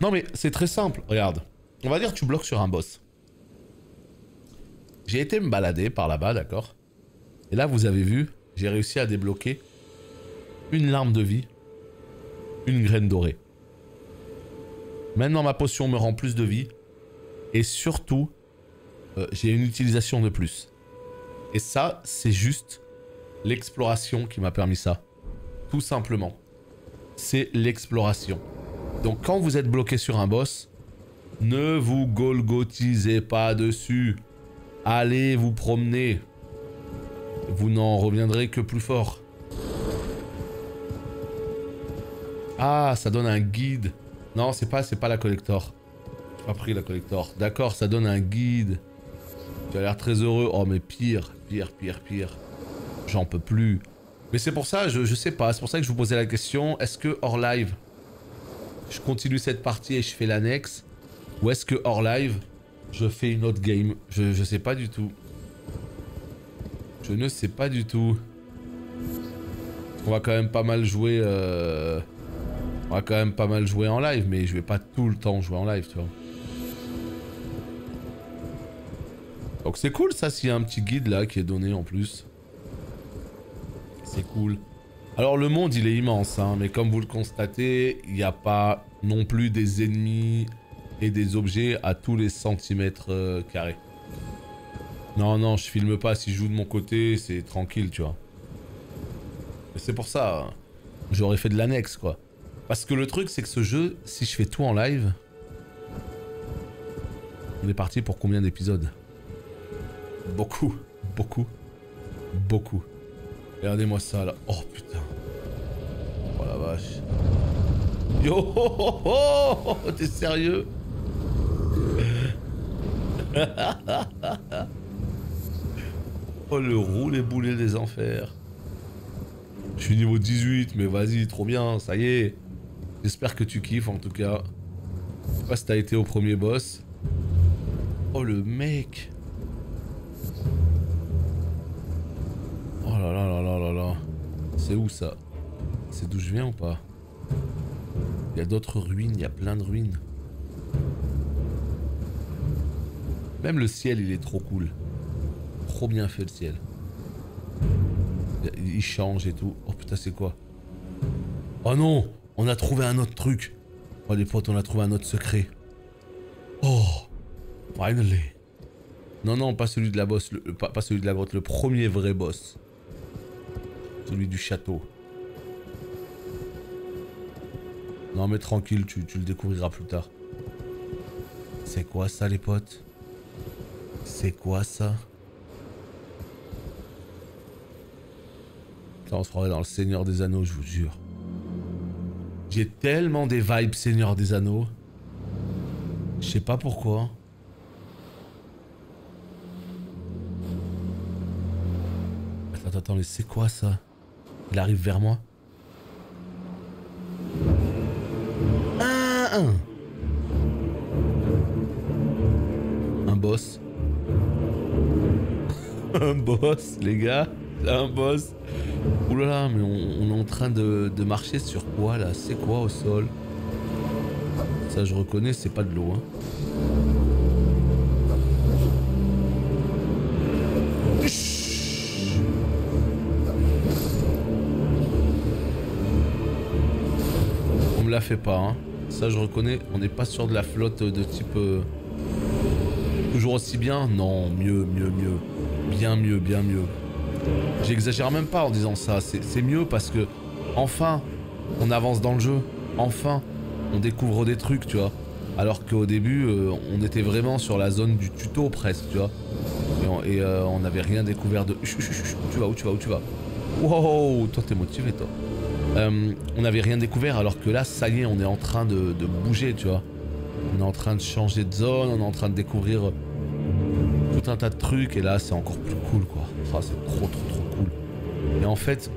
Non, mais c'est très simple. Regarde. On va dire que tu bloques sur un boss. J'ai été me balader par là-bas, d'accord? Et là, vous avez vu, j'ai réussi à débloquer une larme de vie, une graine dorée. Maintenant, ma potion me rend plus de vie. Et surtout, j'ai une utilisation de plus. Et ça, c'est juste l'exploration qui m'a permis ça. Tout simplement. C'est l'exploration. Donc, quand vous êtes bloqué sur un boss, Ne vous golgotisez pas dessus. Allez vous promener. Vous n'en reviendrez que plus fort. Ah, ça donne un guide. Non, c'est pas la collector. J'ai pas pris la collector. D'accord, ça donne un guide. Tu as l'air très heureux. Oh, mais pire. J'en peux plus. Mais c'est pour ça, je sais pas. C'est pour ça que je vous posais la question. Est-ce que hors live, je continue cette partie et je fais l'annexe? Ou est-ce que hors live, je fais une autre game? Je sais pas du tout. Je ne sais pas du tout. On va quand même pas mal jouer... On va quand même pas mal jouer en live, mais je vais pas tout le temps jouer en live, tu vois. Donc c'est cool ça, s'il y a un petit guide là qui est donné en plus. C'est cool. Alors le monde il est immense, hein, mais comme vous le constatez, il n'y a pas non plus des ennemis et des objets à tous les centimètres carrés. Non, non, je filme pas. Si je joue de mon côté, c'est tranquille, tu vois. Mais c'est pour ça, hein, j'aurais fait de l'annexe, quoi. Parce que le truc, c'est que ce jeu, si je fais tout en live... On est parti pour combien d'épisodes? Beaucoup. Regardez-moi ça, là. Oh, putain. Oh, la vache. Yo, oh, oh, oh, oh, t'es sérieux? Oh, le roulé boulet des enfers. Je suis niveau 18, mais vas-y, trop bien, ça y est. J'espère que tu kiffes, en tout cas. Je sais pas si t'as été au premier boss. Oh, le mec. Oh là là là là là là. C'est où, ça? C'est d'où je viens ou pas? Il y a d'autres ruines, il y a plein de ruines. Même le ciel, il est trop cool. Trop bien fait, le ciel. Il change et tout. Oh putain, c'est quoi? Oh non! On a trouvé un autre truc. Oh les potes, on a trouvé un autre secret. Oh! Finally. Non, non, pas celui de la boss, pas celui de la grotte, le premier vrai boss. Celui du château. Non mais tranquille, tu le découvriras plus tard. C'est quoi ça les potes? C'est quoi ça? Là, on se croirait dans le Seigneur des Anneaux, je vous jure. J'ai tellement des vibes Seigneur des Anneaux. Je sais pas pourquoi. Attends, mais c'est quoi ça? Il arrive vers moi. Un boss. Un boss, les gars. C'est un boss. Oulala, mais on est en train de marcher sur quoi là? C'est quoi au sol? Ça je reconnais, c'est pas de l'eau, hein. On me la fait pas, hein. Ça je reconnais, on n'est pas sur de la flotte de type... Toujours aussi bien? Non, mieux. Bien mieux. J'exagère même pas en disant ça, c'est mieux parce que enfin on avance dans le jeu, enfin on découvre des trucs, tu vois. Alors qu'au début on était vraiment sur la zone du tuto presque, tu vois. Et on n'avait rien découvert de... Tu vas où tu vas? Wow, toi t'es motivé toi. On n'avait rien découvert alors que là ça y est, on est en train de bouger, tu vois. On est en train de changer de zone, on est en train de découvrir tout un tas de trucs et là c'est encore plus cool quoi. Oh, c'est trop cool. Et en fait,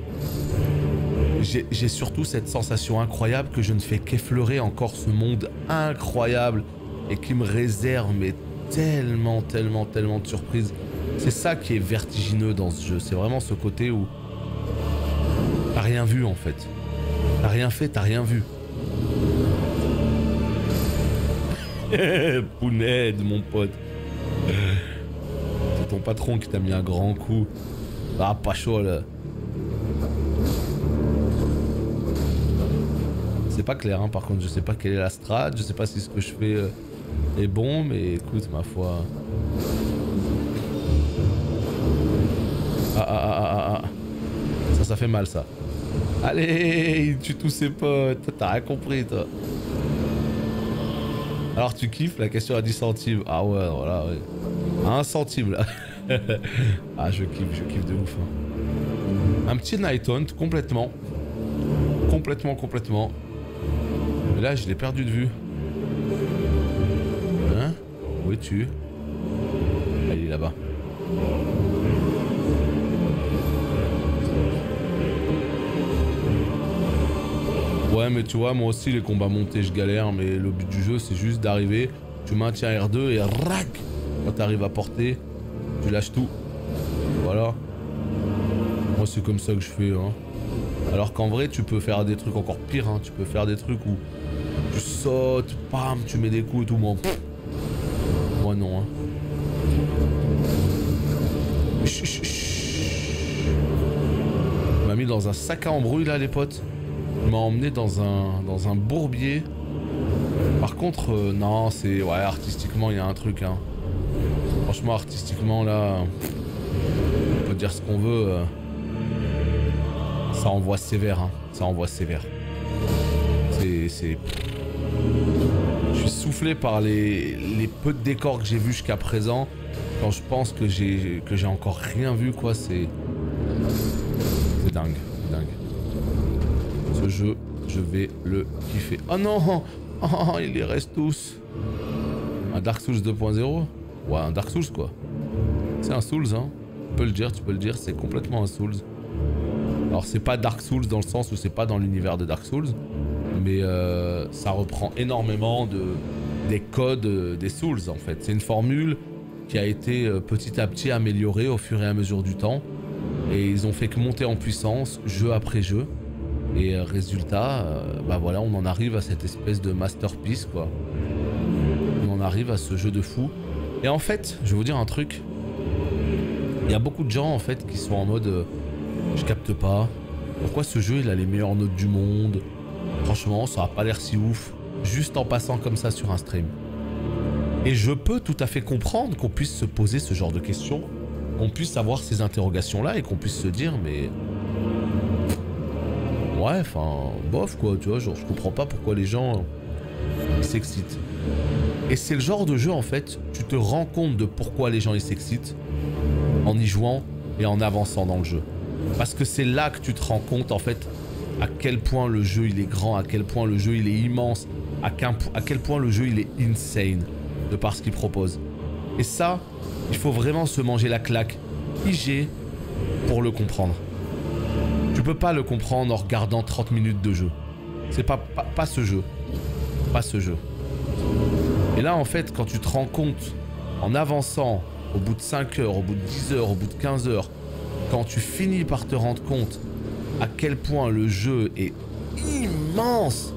j'ai surtout cette sensation incroyable que je ne fais qu'effleurer encore ce monde incroyable et qui me réserve mais tellement de surprises. C'est ça qui est vertigineux dans ce jeu, c'est vraiment ce côté où t'as rien vu en fait. T'as rien fait, t'as rien vu. Pouned, mon pote. C'est ton patron qui t'a mis un grand coup. Ah, pas chaud là. C'est pas clair, hein, par contre, je sais pas quelle est la strat, je sais pas si ce que je fais est bon, mais écoute, ma foi. Ah. Ça fait mal ça. Allez, il tue tous ses potes. T'as rien compris, toi. Alors tu kiffes la question à 10 centimes. Ah ouais, voilà, ouais. À 1 centime là. Ah je kiffe de ouf. Hein. Un petit Night Hunt, complètement. Complètement. Mais là je l'ai perdu de vue. Hein? Où es-tu? Ah, il est là-bas. Ouais mais tu vois moi aussi les combats montés je galère mais le but du jeu c'est juste d'arriver, tu maintiens R2 et rac quand t'arrives à porter, tu lâches tout. Voilà. Moi c'est comme ça que je fais hein. Alors qu'en vrai tu peux faire des trucs encore pires hein. Tu peux faire des trucs où tu sautes, bam, tu mets des coups et tout. Moi non hein. Il m'a mis dans un sac à embrouille là les potes. Il m'a emmené dans un bourbier. Par contre, non, c'est... Ouais, artistiquement, il y a un truc, hein. Franchement, artistiquement, là... On peut dire ce qu'on veut. Ça envoie sévère, hein. Ça envoie sévère. C'est... Je suis soufflé par les peu de décors que j'ai vus jusqu'à présent. Quand je pense que j'ai encore rien vu, quoi, c'est... C'est dingue, dingue. Ce jeu, je vais le kiffer. Oh non! Oh, ils les restent tous. Un Dark Souls 2.0? Ouais, un Dark Souls quoi. C'est un Souls, hein. Tu peux le dire, c'est complètement un Souls. Alors c'est pas Dark Souls dans le sens où c'est pas dans l'univers de Dark Souls, mais ça reprend énormément des codes des Souls en fait. C'est une formule qui a été petit à petit améliorée au fur et à mesure du temps. Et ils ont fait que monter en puissance, jeu après jeu. Et résultat, bah voilà, on en arrive à cette espèce de masterpiece, quoi. On en arrive à ce jeu de fou. Et en fait, je vais vous dire un truc. Il y a beaucoup de gens, en fait, qui sont en mode... je capte pas. Pourquoi ce jeu, il a les meilleures notes du monde? Franchement, ça a pas l'air si ouf. Juste en passant comme ça sur un stream. Et je peux tout à fait comprendre qu'on puisse se poser ce genre de questions. Qu'on puisse avoir ces interrogations-là et qu'on puisse se dire, mais... Ouais, enfin, bof quoi, tu vois, genre je comprends pas pourquoi les gens s'excitent. Et c'est le genre de jeu en fait, tu te rends compte de pourquoi les gens ils s'excitent en y jouant et en avançant dans le jeu. Parce que c'est là que tu te rends compte en fait à quel point le jeu il est grand, à quel point le jeu il est immense, à quel point le jeu il est insane de par ce qu'il propose. Et ça, il faut vraiment se manger la claque IG pour le comprendre. Tu peux pas le comprendre en regardant 30 minutes de jeu. C'est pas ce jeu. Pas ce jeu. Et là, en fait, quand tu te rends compte, en avançant, au bout de 5 heures, au bout de 10 heures, au bout de 15 heures, quand tu finis par te rendre compte à quel point le jeu est immense,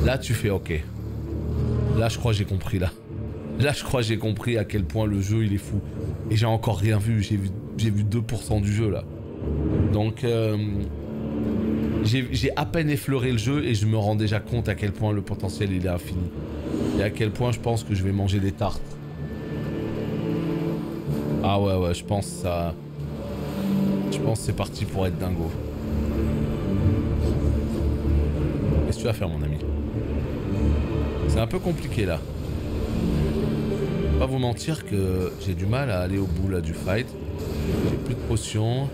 là, tu fais OK. Là, je crois que j'ai compris, là. Là, je crois que j'ai compris à quel point le jeu, il est fou. Et j'ai encore rien vu. J'ai vu 2% du jeu, là. Donc, j'ai à peine effleuré le jeu et je me rends déjà compte à quel point le potentiel il est infini. Et à quel point je pense que je vais manger des tartes. Ah ouais, je pense ça... Je pense que c'est parti pour être dingo. Qu'est-ce que tu vas faire mon ami? C'est un peu compliqué là. Je vais pas vous mentir que j'ai du mal à aller au bout là du fight. J'ai plus de potions.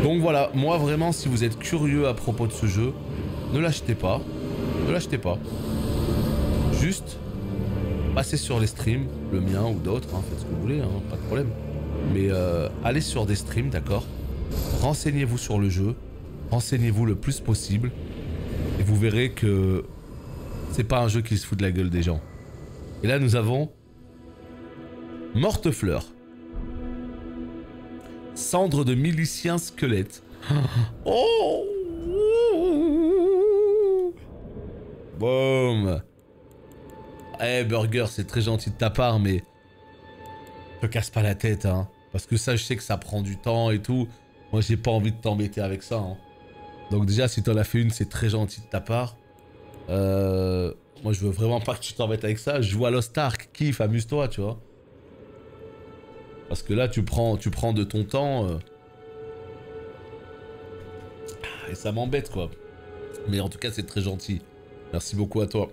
Donc voilà, moi vraiment si vous êtes curieux à propos de ce jeu, ne l'achetez pas. Ne l'achetez pas. Juste passez sur les streams, le mien ou d'autres, hein, faites ce que vous voulez, hein, pas de problème. Mais allez sur des streams, d'accord? Renseignez-vous sur le jeu, renseignez-vous le plus possible, et vous verrez que c'est pas un jeu qui se fout de la gueule des gens. Et là nous avons Mortefleur. Cendre de milicien squelette. Oh! Boum! Eh Burger, c'est très gentil de ta part, mais... te casse pas la tête, hein. Parce que ça, je sais que ça prend du temps et tout. Moi, j'ai pas envie de t'embêter avec ça, hein. Donc déjà, si t'en as fait une, c'est très gentil de ta part. Moi, je veux vraiment pas que tu t'embêtes avec ça. Je joue à Lost Ark, kiffe, amuse-toi, tu vois. Parce que là, tu prends de ton temps. Et ça m'embête, quoi. Mais en tout cas, c'est très gentil. Merci beaucoup à toi.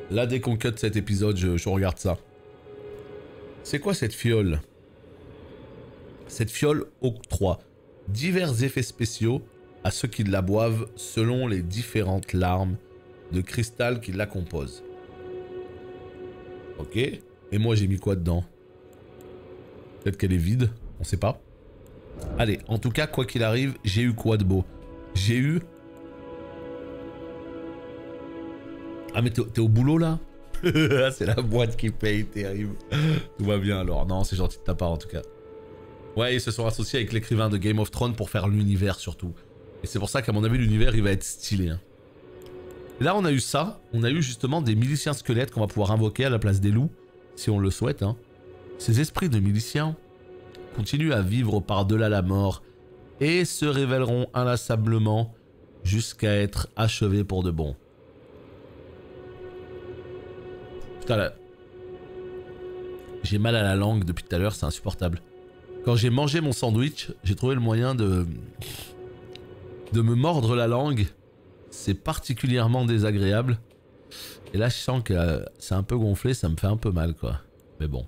Là, dès qu'on cut cet épisode, je regarde ça. C'est quoi cette fiole? Cette fiole octroie divers effets spéciaux à ceux qui la boivent selon les différentes larmes de cristal qui la composent. Ok. Et moi, j'ai mis quoi dedans? Peut-être qu'elle est vide, on sait pas. Allez, en tout cas, quoi qu'il arrive, j'ai eu quoi de beau? J'ai eu... Ah mais t'es au boulot là? C'est la boîte qui paye, terrible. Tout va bien alors. Non, c'est gentil de ta part en tout cas. Ouais, ils se sont associés avec l'écrivain de Game of Thrones pour faire l'univers surtout. Et c'est pour ça qu'à mon avis, l'univers, il va être stylé. Hein. Là, on a eu ça. On a eu justement des miliciens squelettes qu'on va pouvoir invoquer à la place des loups, si on le souhaite. Hein. Ces esprits de miliciens continuent à vivre par-delà la mort et se révéleront inlassablement jusqu'à être achevés pour de bon. Putain là... J'ai mal à la langue depuis tout à l'heure, c'est insupportable. Quand j'ai mangé mon sandwich, j'ai trouvé le moyen de me mordre la langue. C'est particulièrement désagréable. Et là, je sens que c'est un peu gonflé, ça me fait un peu mal, quoi. Mais bon.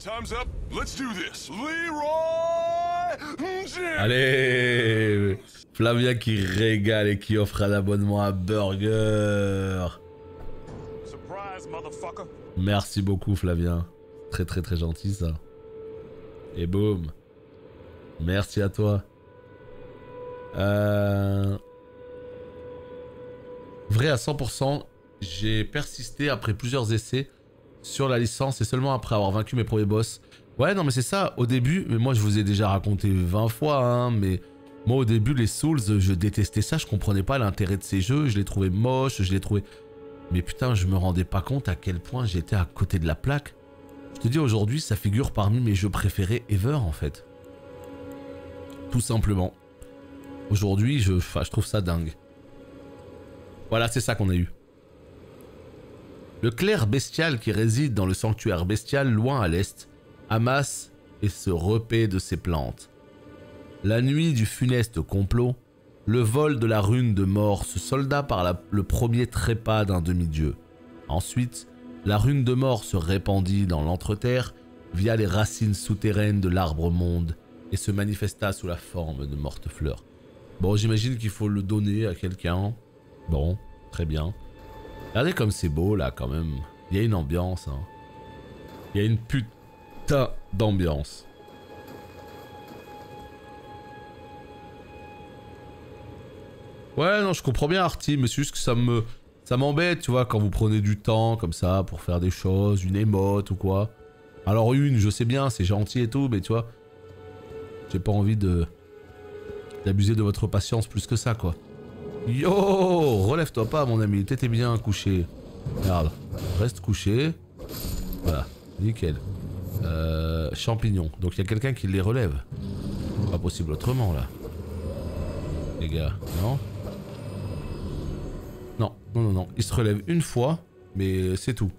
Allez, Flavien qui régale et qui offre un abonnement à Burger. Merci beaucoup, Flavien. Très très très gentil, ça. Et boum. Merci à toi. Vrai à 100%, j'ai persisté après plusieurs essais sur la licence et seulement après avoir vaincu mes premiers boss. Ouais, non mais c'est ça, au début, mais moi je vous ai déjà raconté 20 fois, hein, mais moi au début les Souls, je détestais ça, je comprenais pas l'intérêt de ces jeux, je les trouvais moches, je les trouvais... Mais putain, je me rendais pas compte à quel point j'étais à côté de la plaque. Je te dis, aujourd'hui, ça figure parmi mes jeux préférés ever, en fait. Tout simplement. Aujourd'hui, je trouve ça dingue. Voilà, c'est ça qu'on a eu. Le clerc bestial qui réside dans le sanctuaire bestial, loin à l'est, amasse et se repaît de ses plantes. La nuit du funeste complot, le vol de la rune de mort se solda par le premier trépas d'un demi-dieu. Ensuite, la rune de mort se répandit dans l'entreterre via les racines souterraines de l'arbre monde et se manifesta sous la forme de mortes fleurs. Bon, j'imagine qu'il faut le donner à quelqu'un. Bon, très bien. Regardez comme c'est beau là quand même. Il y a une ambiance. Hein. Il y a une putain d'ambiance. Ouais, non, je comprends bien Arty, mais c'est juste que ça m'embête, tu vois, quand vous prenez du temps comme ça pour faire des choses, une émote ou quoi. Alors je sais bien, c'est gentil et tout, mais tu vois, j'ai pas envie d'abuser de votre patience plus que ça, quoi. Yo, relève-toi pas, mon ami, t'étais bien couché. Regarde, reste couché. Voilà, nickel. Champignons, donc il y a quelqu'un qui les relève. Pas possible autrement, là. Les gars, non ? Non, non, non, non. Il se relève une fois, mais c'est tout.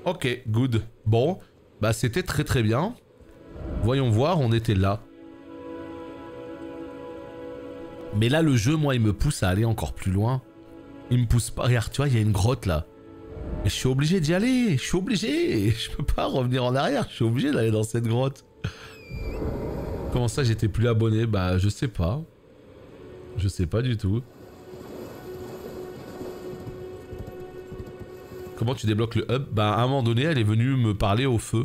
Ok, good. Bon, bah c'était très très bien. Voyons voir, on était là. Mais là, le jeu, moi, il me pousse à aller encore plus loin. Il me pousse pas. Regarde, tu vois, il y a une grotte là. Et je suis obligé d'y aller. Je suis obligé. Je peux pas revenir en arrière. Je suis obligé d'aller dans cette grotte. Comment ça, j'étais plus abonné? Bah, je sais pas. Je sais pas du tout. Comment tu débloques le hub? Bah à un moment donné elle est venue me parler au feu.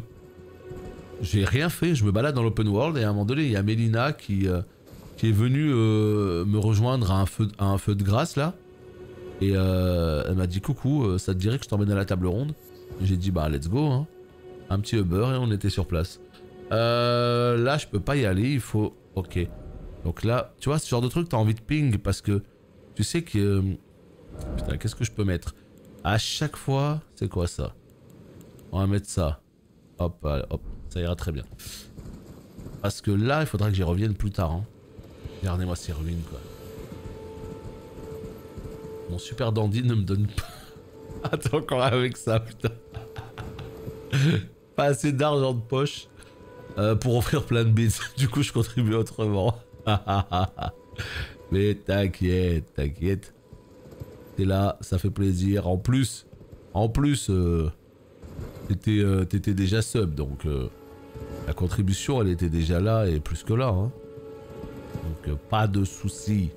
J'ai rien fait, je me balade dans l'open world et à un moment donné il y a Mélina qui est venue me rejoindre à un feu de grâce là. Et elle m'a dit coucou, ça te dirait que je t'emmène à la table ronde? J'ai dit bah let's go hein. Un petit Uber et on était sur place. Là je peux pas y aller, il faut... Ok. Donc là, tu vois ce genre de truc t'as envie de ping parce que tu sais que... Putain qu'est-ce que je peux mettre? À chaque fois, c'est quoi ça? On va mettre ça. Hop, allez, hop, ça ira très bien. Parce que là, il faudra que j'y revienne plus tard. Hein. Regardez-moi ces ruines, quoi. Mon super dandy ne me donne pas... Attends, encore avec ça, putain. Pas assez d'argent de poche pour offrir plein de bits. Du coup, je contribue autrement. Mais t'inquiète, t'inquiète. T'es là, ça fait plaisir. En plus, t'étais déjà sub, donc la contribution, elle était déjà là et plus que là. Hein. Donc pas de soucis.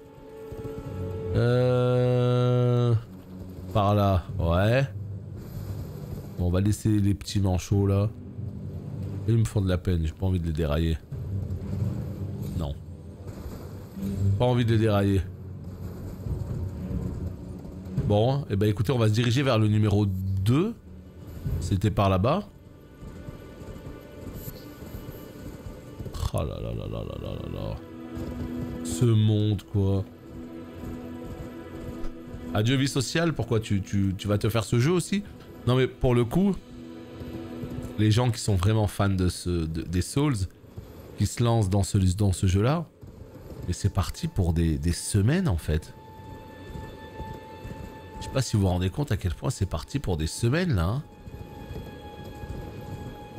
Par là, ouais. Bon, on va laisser les petits manchots là. Ils me font de la peine, j'ai pas envie de les dérailler. Non. Pas envie de les dérailler. Bon, et ben écoutez, on va se diriger vers le numéro 2. C'était par là-bas. Oh là là là là là là là. Ce monde quoi. Adieu vie sociale, pourquoi tu vas te faire ce jeu aussi? Non mais pour le coup, les gens qui sont vraiment fans de des Souls, qui se lancent dans ce jeu-là, mais c'est parti pour des semaines en fait. Je sais pas si vous vous rendez compte à quel point c'est parti pour des semaines là. Hein.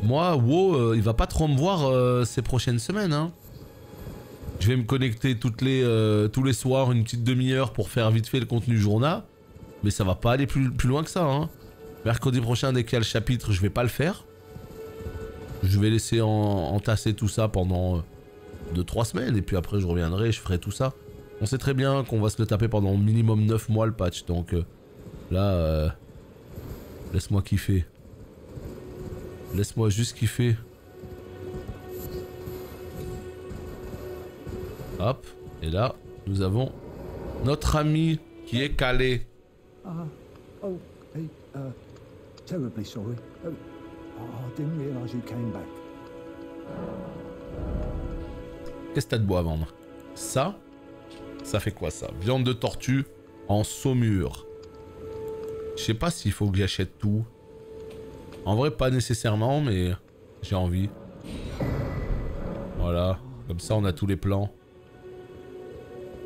Moi, WoW, il va pas trop me voir ces prochaines semaines. Hein. Je vais me connecter tous les soirs, une petite demi-heure pour faire vite fait le contenu journal. Mais ça va pas aller plus loin que ça. Hein. Mercredi prochain, dès qu'il y a le chapitre, je vais pas le faire. Je vais laisser entasser tout ça pendant 2-3 semaines. Et puis après, je reviendrai, je ferai tout ça. On sait très bien qu'on va se le taper pendant minimum 9 mois le patch. Donc là, laisse-moi kiffer. Laisse-moi juste kiffer. Hop, et là, nous avons notre ami qui est calé. Terribly sorry. I didn't realize you came back. Qu'est-ce que t'as de beau à vendre? Ça fait quoi ça? Viande de tortue en saumure. Je sais pas s'il faut que j'achète tout. En vrai, pas nécessairement, mais j'ai envie. Voilà, comme ça on a tous les plans.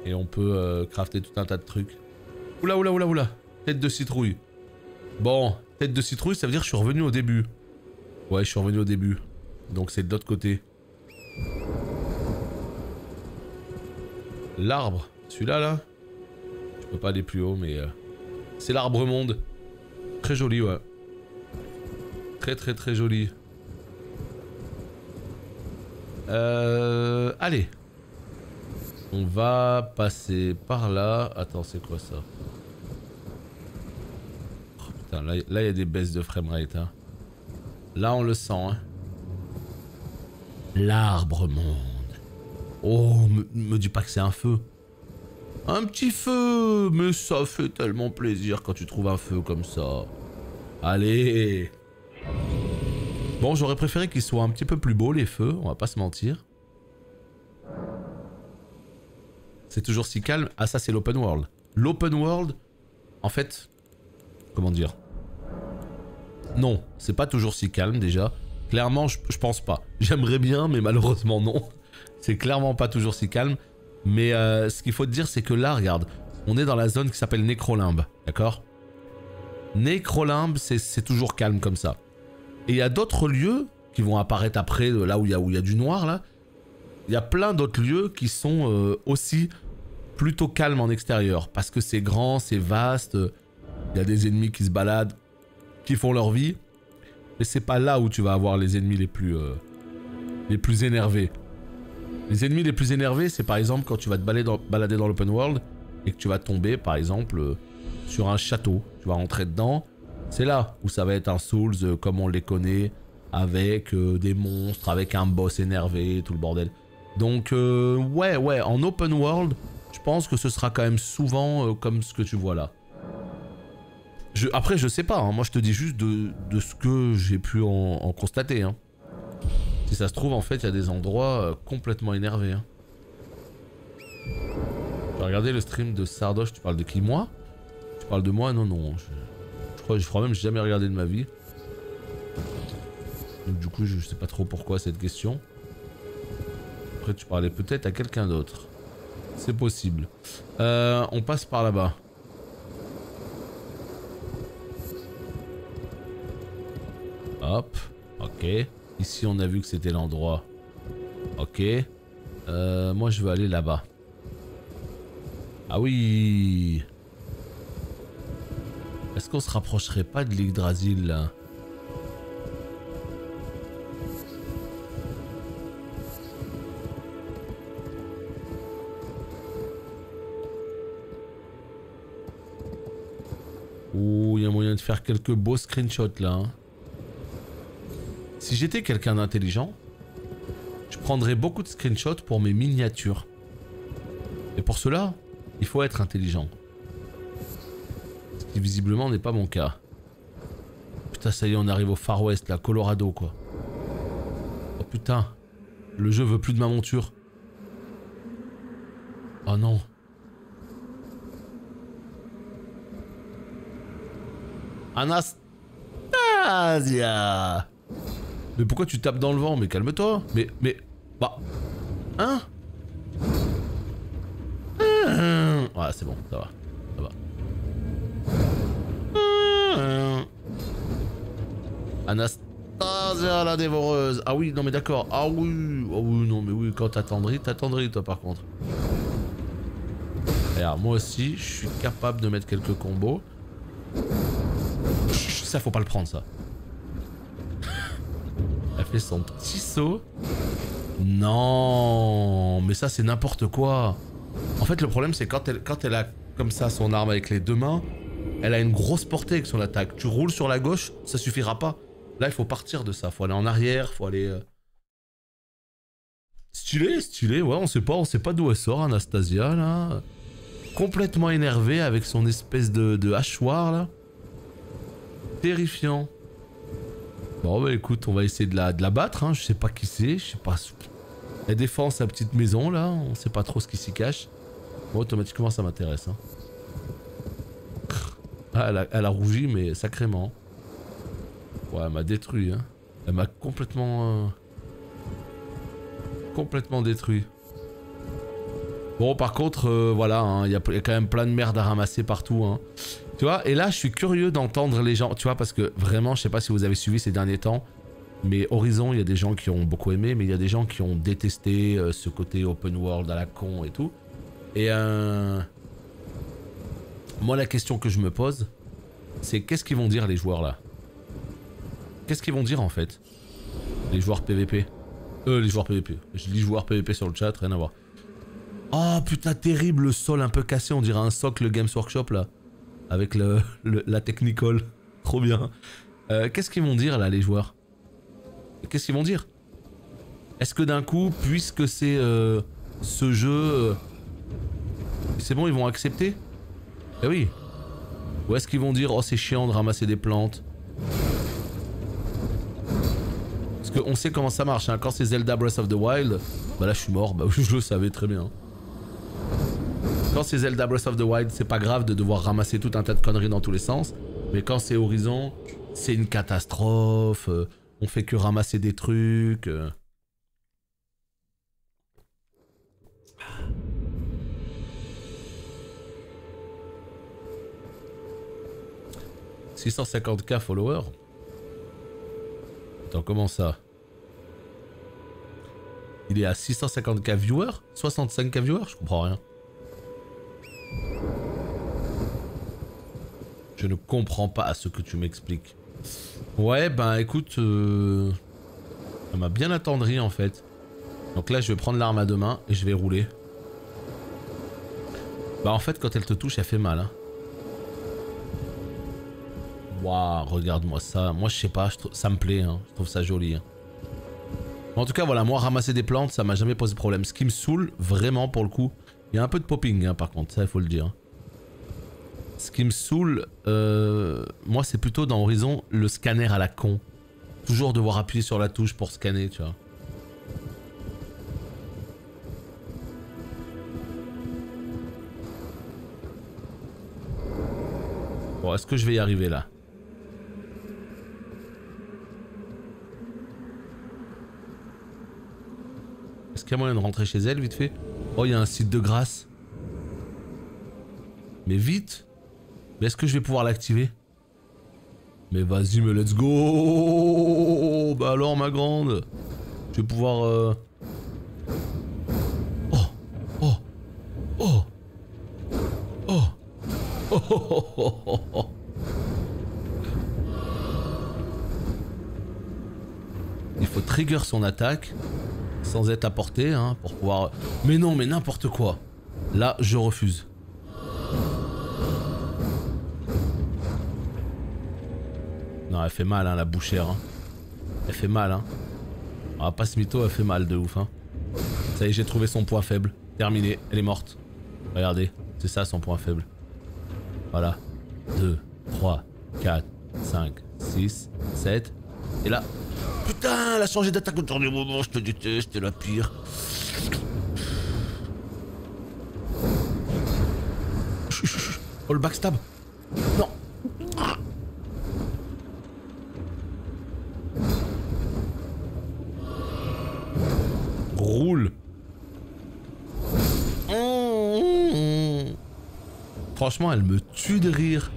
Et on peut crafter tout un tas de trucs. Oula, oula, oula, oula. Tête de citrouille. Bon, tête de citrouille, ça veut dire que je suis revenu au début. Ouais, je suis revenu au début. Donc c'est de l'autre côté. L'arbre, celui-là, là. Je peux pas aller plus haut, mais... c'est l'arbre monde. Très joli, ouais. Très très très joli. Allez. On va passer par là. Attends, c'est quoi ça? Oh, putain, là il y a des baisses de framerate. Hein. Là, on le sent. Hein. L'arbre monde. Oh, me dis pas que c'est un feu. Un petit feu. Mais ça fait tellement plaisir quand tu trouves un feu comme ça. Allez. Bon, j'aurais préféré qu'ils soient un petit peu plus beaux, les feux. On va pas se mentir. C'est toujours si calme. Ah, ça, c'est l'open world. L'open world, en fait... Comment dire? Non, c'est pas toujours si calme, déjà. Clairement, je pense pas. J'aimerais bien, mais malheureusement, non. C'est clairement pas toujours si calme. Mais ce qu'il faut te dire, c'est que là, regarde. On est dans la zone qui s'appelle Nécrolimbe. D'accord? Nécrolimbe, c'est toujours calme comme ça. Et il y a d'autres lieux qui vont apparaître après, là où il y a du noir, là. Il y a plein d'autres lieux qui sont aussi plutôt calmes en extérieur. Parce que c'est grand, c'est vaste. Il y a des ennemis qui se baladent, qui font leur vie. Mais c'est pas là où tu vas avoir les ennemis les plus énervés. Les ennemis les plus énervés, c'est par exemple quand tu vas te balader dans l'open world et que tu vas tomber, par exemple, sur un château. Tu vas rentrer dedans. C'est là où ça va être un Souls comme on les connaît, avec des monstres, avec un boss énervé, tout le bordel. Donc, ouais, en open world, je pense que ce sera quand même souvent comme ce que tu vois là. Après, je sais pas, hein, moi je te dis juste de ce que j'ai pu en constater. Hein. Si ça se trouve, en fait, il y a des endroits complètement énervés. Hein. J'ai regardé le stream de Sardoche, tu parles de qui, moi? Tu parles de moi? Non, non, je crois même que j'ai jamais regardé de ma vie. Donc du coup, je sais pas trop pourquoi cette question. Après, tu parlais peut-être à quelqu'un d'autre. C'est possible. On passe par là-bas. Hop, ok. Ici, on a vu que c'était l'endroit. Ok. Moi, je veux aller là-bas. Ah oui. qu'on se rapprocherait pas de l'Yggdrasil là? Ouh, il y a moyen de faire quelques beaux screenshots là. Hein. Si j'étais quelqu'un d'intelligent, je prendrais beaucoup de screenshots pour mes miniatures. Et pour cela, il faut être intelligent. Ce qui visiblement n'est pas mon cas. Putain, ça y est, on arrive au Far West, là, Colorado quoi. Oh putain, le jeu veut plus de ma monture. Oh non. Anastasia! Mais pourquoi tu tapes dans le vent? Mais calme-toi. Mais... Bah... Hein? Ouais, c'est bon, ça va. Ça va. Anastasia la dévoreuse. Ah oui, non mais d'accord. Ah oui. Oh oui, non mais oui, quand t'attendris toi par contre. Regarde, moi aussi, je suis capable de mettre quelques combos. Ça, faut pas le prendre, ça. Elle fait son petit saut. Non, mais ça, c'est n'importe quoi. En fait, le problème, c'est quand elle a comme ça son arme avec les deux mains, elle a une grosse portée avec son attaque. Tu roules sur la gauche, ça suffira pas. Là, il faut partir de ça. Faut aller en arrière, faut aller... Stylé, stylé. Ouais, on sait pas d'où elle sort, Anastasia, là. Complètement énervée avec son espèce de hachoir, là. Terrifiant. Bon bah écoute, on va essayer de la battre, hein. Je sais pas qui c'est, je sais pas... Elle défend sa petite maison là, on sait pas trop ce qui s'y cache. Bon, automatiquement ça m'intéresse. Hein. Ah, elle a rougi mais sacrément. Ouais, elle m'a détruit. Hein. Elle m'a complètement détruit. Bon par contre, voilà, hein, y a quand même plein de merde à ramasser partout. Hein. Tu vois, et là je suis curieux d'entendre les gens, tu vois, parce que vraiment, je sais pas si vous avez suivi ces derniers temps, mais Horizon, il y a des gens qui ont beaucoup aimé, mais il y a des gens qui ont détesté ce côté open world à la con et tout. Et moi, la question que je me pose, c'est qu'est-ce qu'ils vont dire les joueurs là? Qu'est-ce qu'ils vont dire en fait? Les joueurs PVP. Les joueurs PVP. Je dis joueurs PVP sur le chat, rien à voir. Oh putain, terrible, le sol un peu cassé, on dirait un socle Games Workshop là. Avec la Technicolor. Trop bien. Qu'est-ce qu'ils vont dire là les joueurs? Qu'est-ce qu'ils vont dire? Est-ce que d'un coup, puisque c'est ce jeu... c'est bon, ils vont accepter? Eh oui. Ou est-ce qu'ils vont dire, oh c'est chiant de ramasser des plantes? Parce qu'on sait comment ça marche, hein. Quand c'est Zelda Breath of the Wild, bah là je suis mort, bah je le savais très bien. Quand c'est Zelda Breath of the Wild, c'est pas grave de devoir ramasser tout un tas de conneries dans tous les sens. Mais quand c'est Horizon, c'est une catastrophe. On fait que ramasser des trucs. 650K followers. Attends, comment ça? Il est à 650K viewers? 65K viewers? Je comprends rien. Je ne comprends pas ce que tu m'expliques. Ouais, ben écoute, ça m'a bien attendri en fait. Donc là, je vais prendre l'arme à deux mains et je vais rouler. Bah en fait, quand elle te touche, elle fait mal. Hein. Waouh, regarde-moi ça. Moi, je sais pas, ça me plaît. Hein. Je trouve ça joli. Hein. En tout cas, voilà, moi, ramasser des plantes, ça m'a jamais posé problème. Ce qui me saoule, vraiment, pour le coup, il y a un peu de popping, hein, par contre, ça, il faut le dire. Ce qui me saoule, moi, c'est plutôt dans Horizon, le scanner à la con. Toujours devoir appuyer sur la touche pour scanner, tu vois. Bon, est-ce que je vais y arriver, là? Est-ce qu'il y a moyen de rentrer chez elle, vite fait? Oh, il y a un site de grâce. Mais vite! Mais est-ce que je vais pouvoir l'activer? Mais vas-y, mais let's go! Bah alors, ma grande! Je vais pouvoir... Oh! Oh! Oh! Oh! Oh! Oh! Oh! Oh! il faut trigger son attaque sans être à portée hein, pour pouvoir... Mais non, mais n'importe quoi. Là, je refuse. Non, elle fait mal, hein, la bouchère. Hein. Elle fait mal, hein. On va pas se mytho, elle fait mal de ouf, hein. Ça y est, j'ai trouvé son point faible. Terminé, elle est morte. Regardez, c'est ça son point faible. Voilà. 2, 3, 4, 5, 6, 7. Et là... Putain, elle a changé d'attaque au dernier moment, je te déteste, c'est la pire. Oh, le backstab. Non. Roule. Franchement, elle me tue de rire.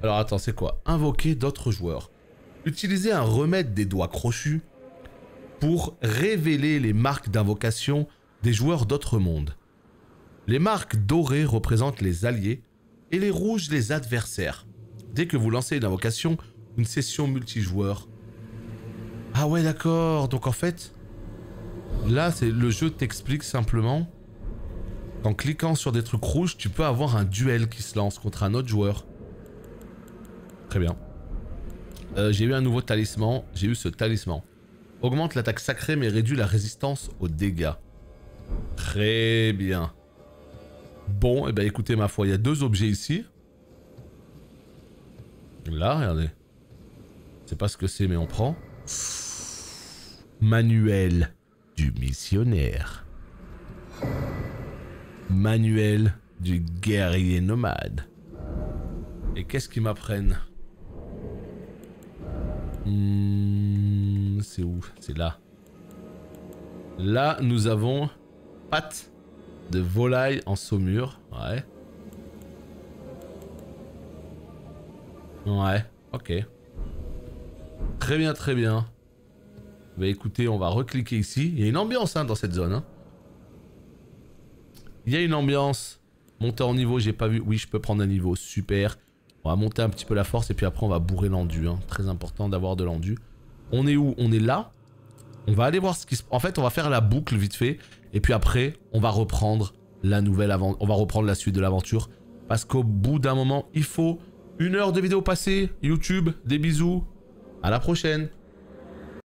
Alors attends, c'est quoi? Invoquer d'autres joueurs. Utilisez un remède des doigts crochus pour révéler les marques d'invocation des joueurs d'autres mondes. Les marques dorées représentent les alliés et les rouges les adversaires. Dès que vous lancez une invocation, une session multijoueur. Ah ouais d'accord, donc en fait, là c'est le jeu t'explique simplement qu'en cliquant sur des trucs rouges, tu peux avoir un duel qui se lance contre un autre joueur. Très bien. J'ai eu un nouveau talisman, j'ai eu ce talisman. Augmente l'attaque sacrée mais réduit la résistance aux dégâts. Très bien. Bon, et ben écoutez ma foi, il y a deux objets ici. Là, regardez. Je sais pas ce que c'est mais on prend. Manuel du missionnaire. Manuel du guerrier nomade. Et qu'est-ce qu'ils m'apprennent? C'est où? C'est là. Là, nous avons pattes de volaille en saumure. Ouais. Ouais, ok. Très bien, très bien. Bah écoutez, on va recliquer ici. Il y a une ambiance hein, dans cette zone. Hein. Il y a une ambiance. Monter en niveau, j'ai pas vu. Oui, je peux prendre un niveau. Super. On va monter un petit peu la force et puis après on va bourrer l'endu. Hein. Très important d'avoir de l'endu. On est où? On est là. On va aller voir ce qui se... En fait, on va faire la boucle vite fait. Et puis après, on va reprendre la nouvelle aventure. On va reprendre la suite de l'aventure. Parce qu'au bout d'un moment, il faut 1 heure de vidéo passée. YouTube, des bisous. À la prochaine.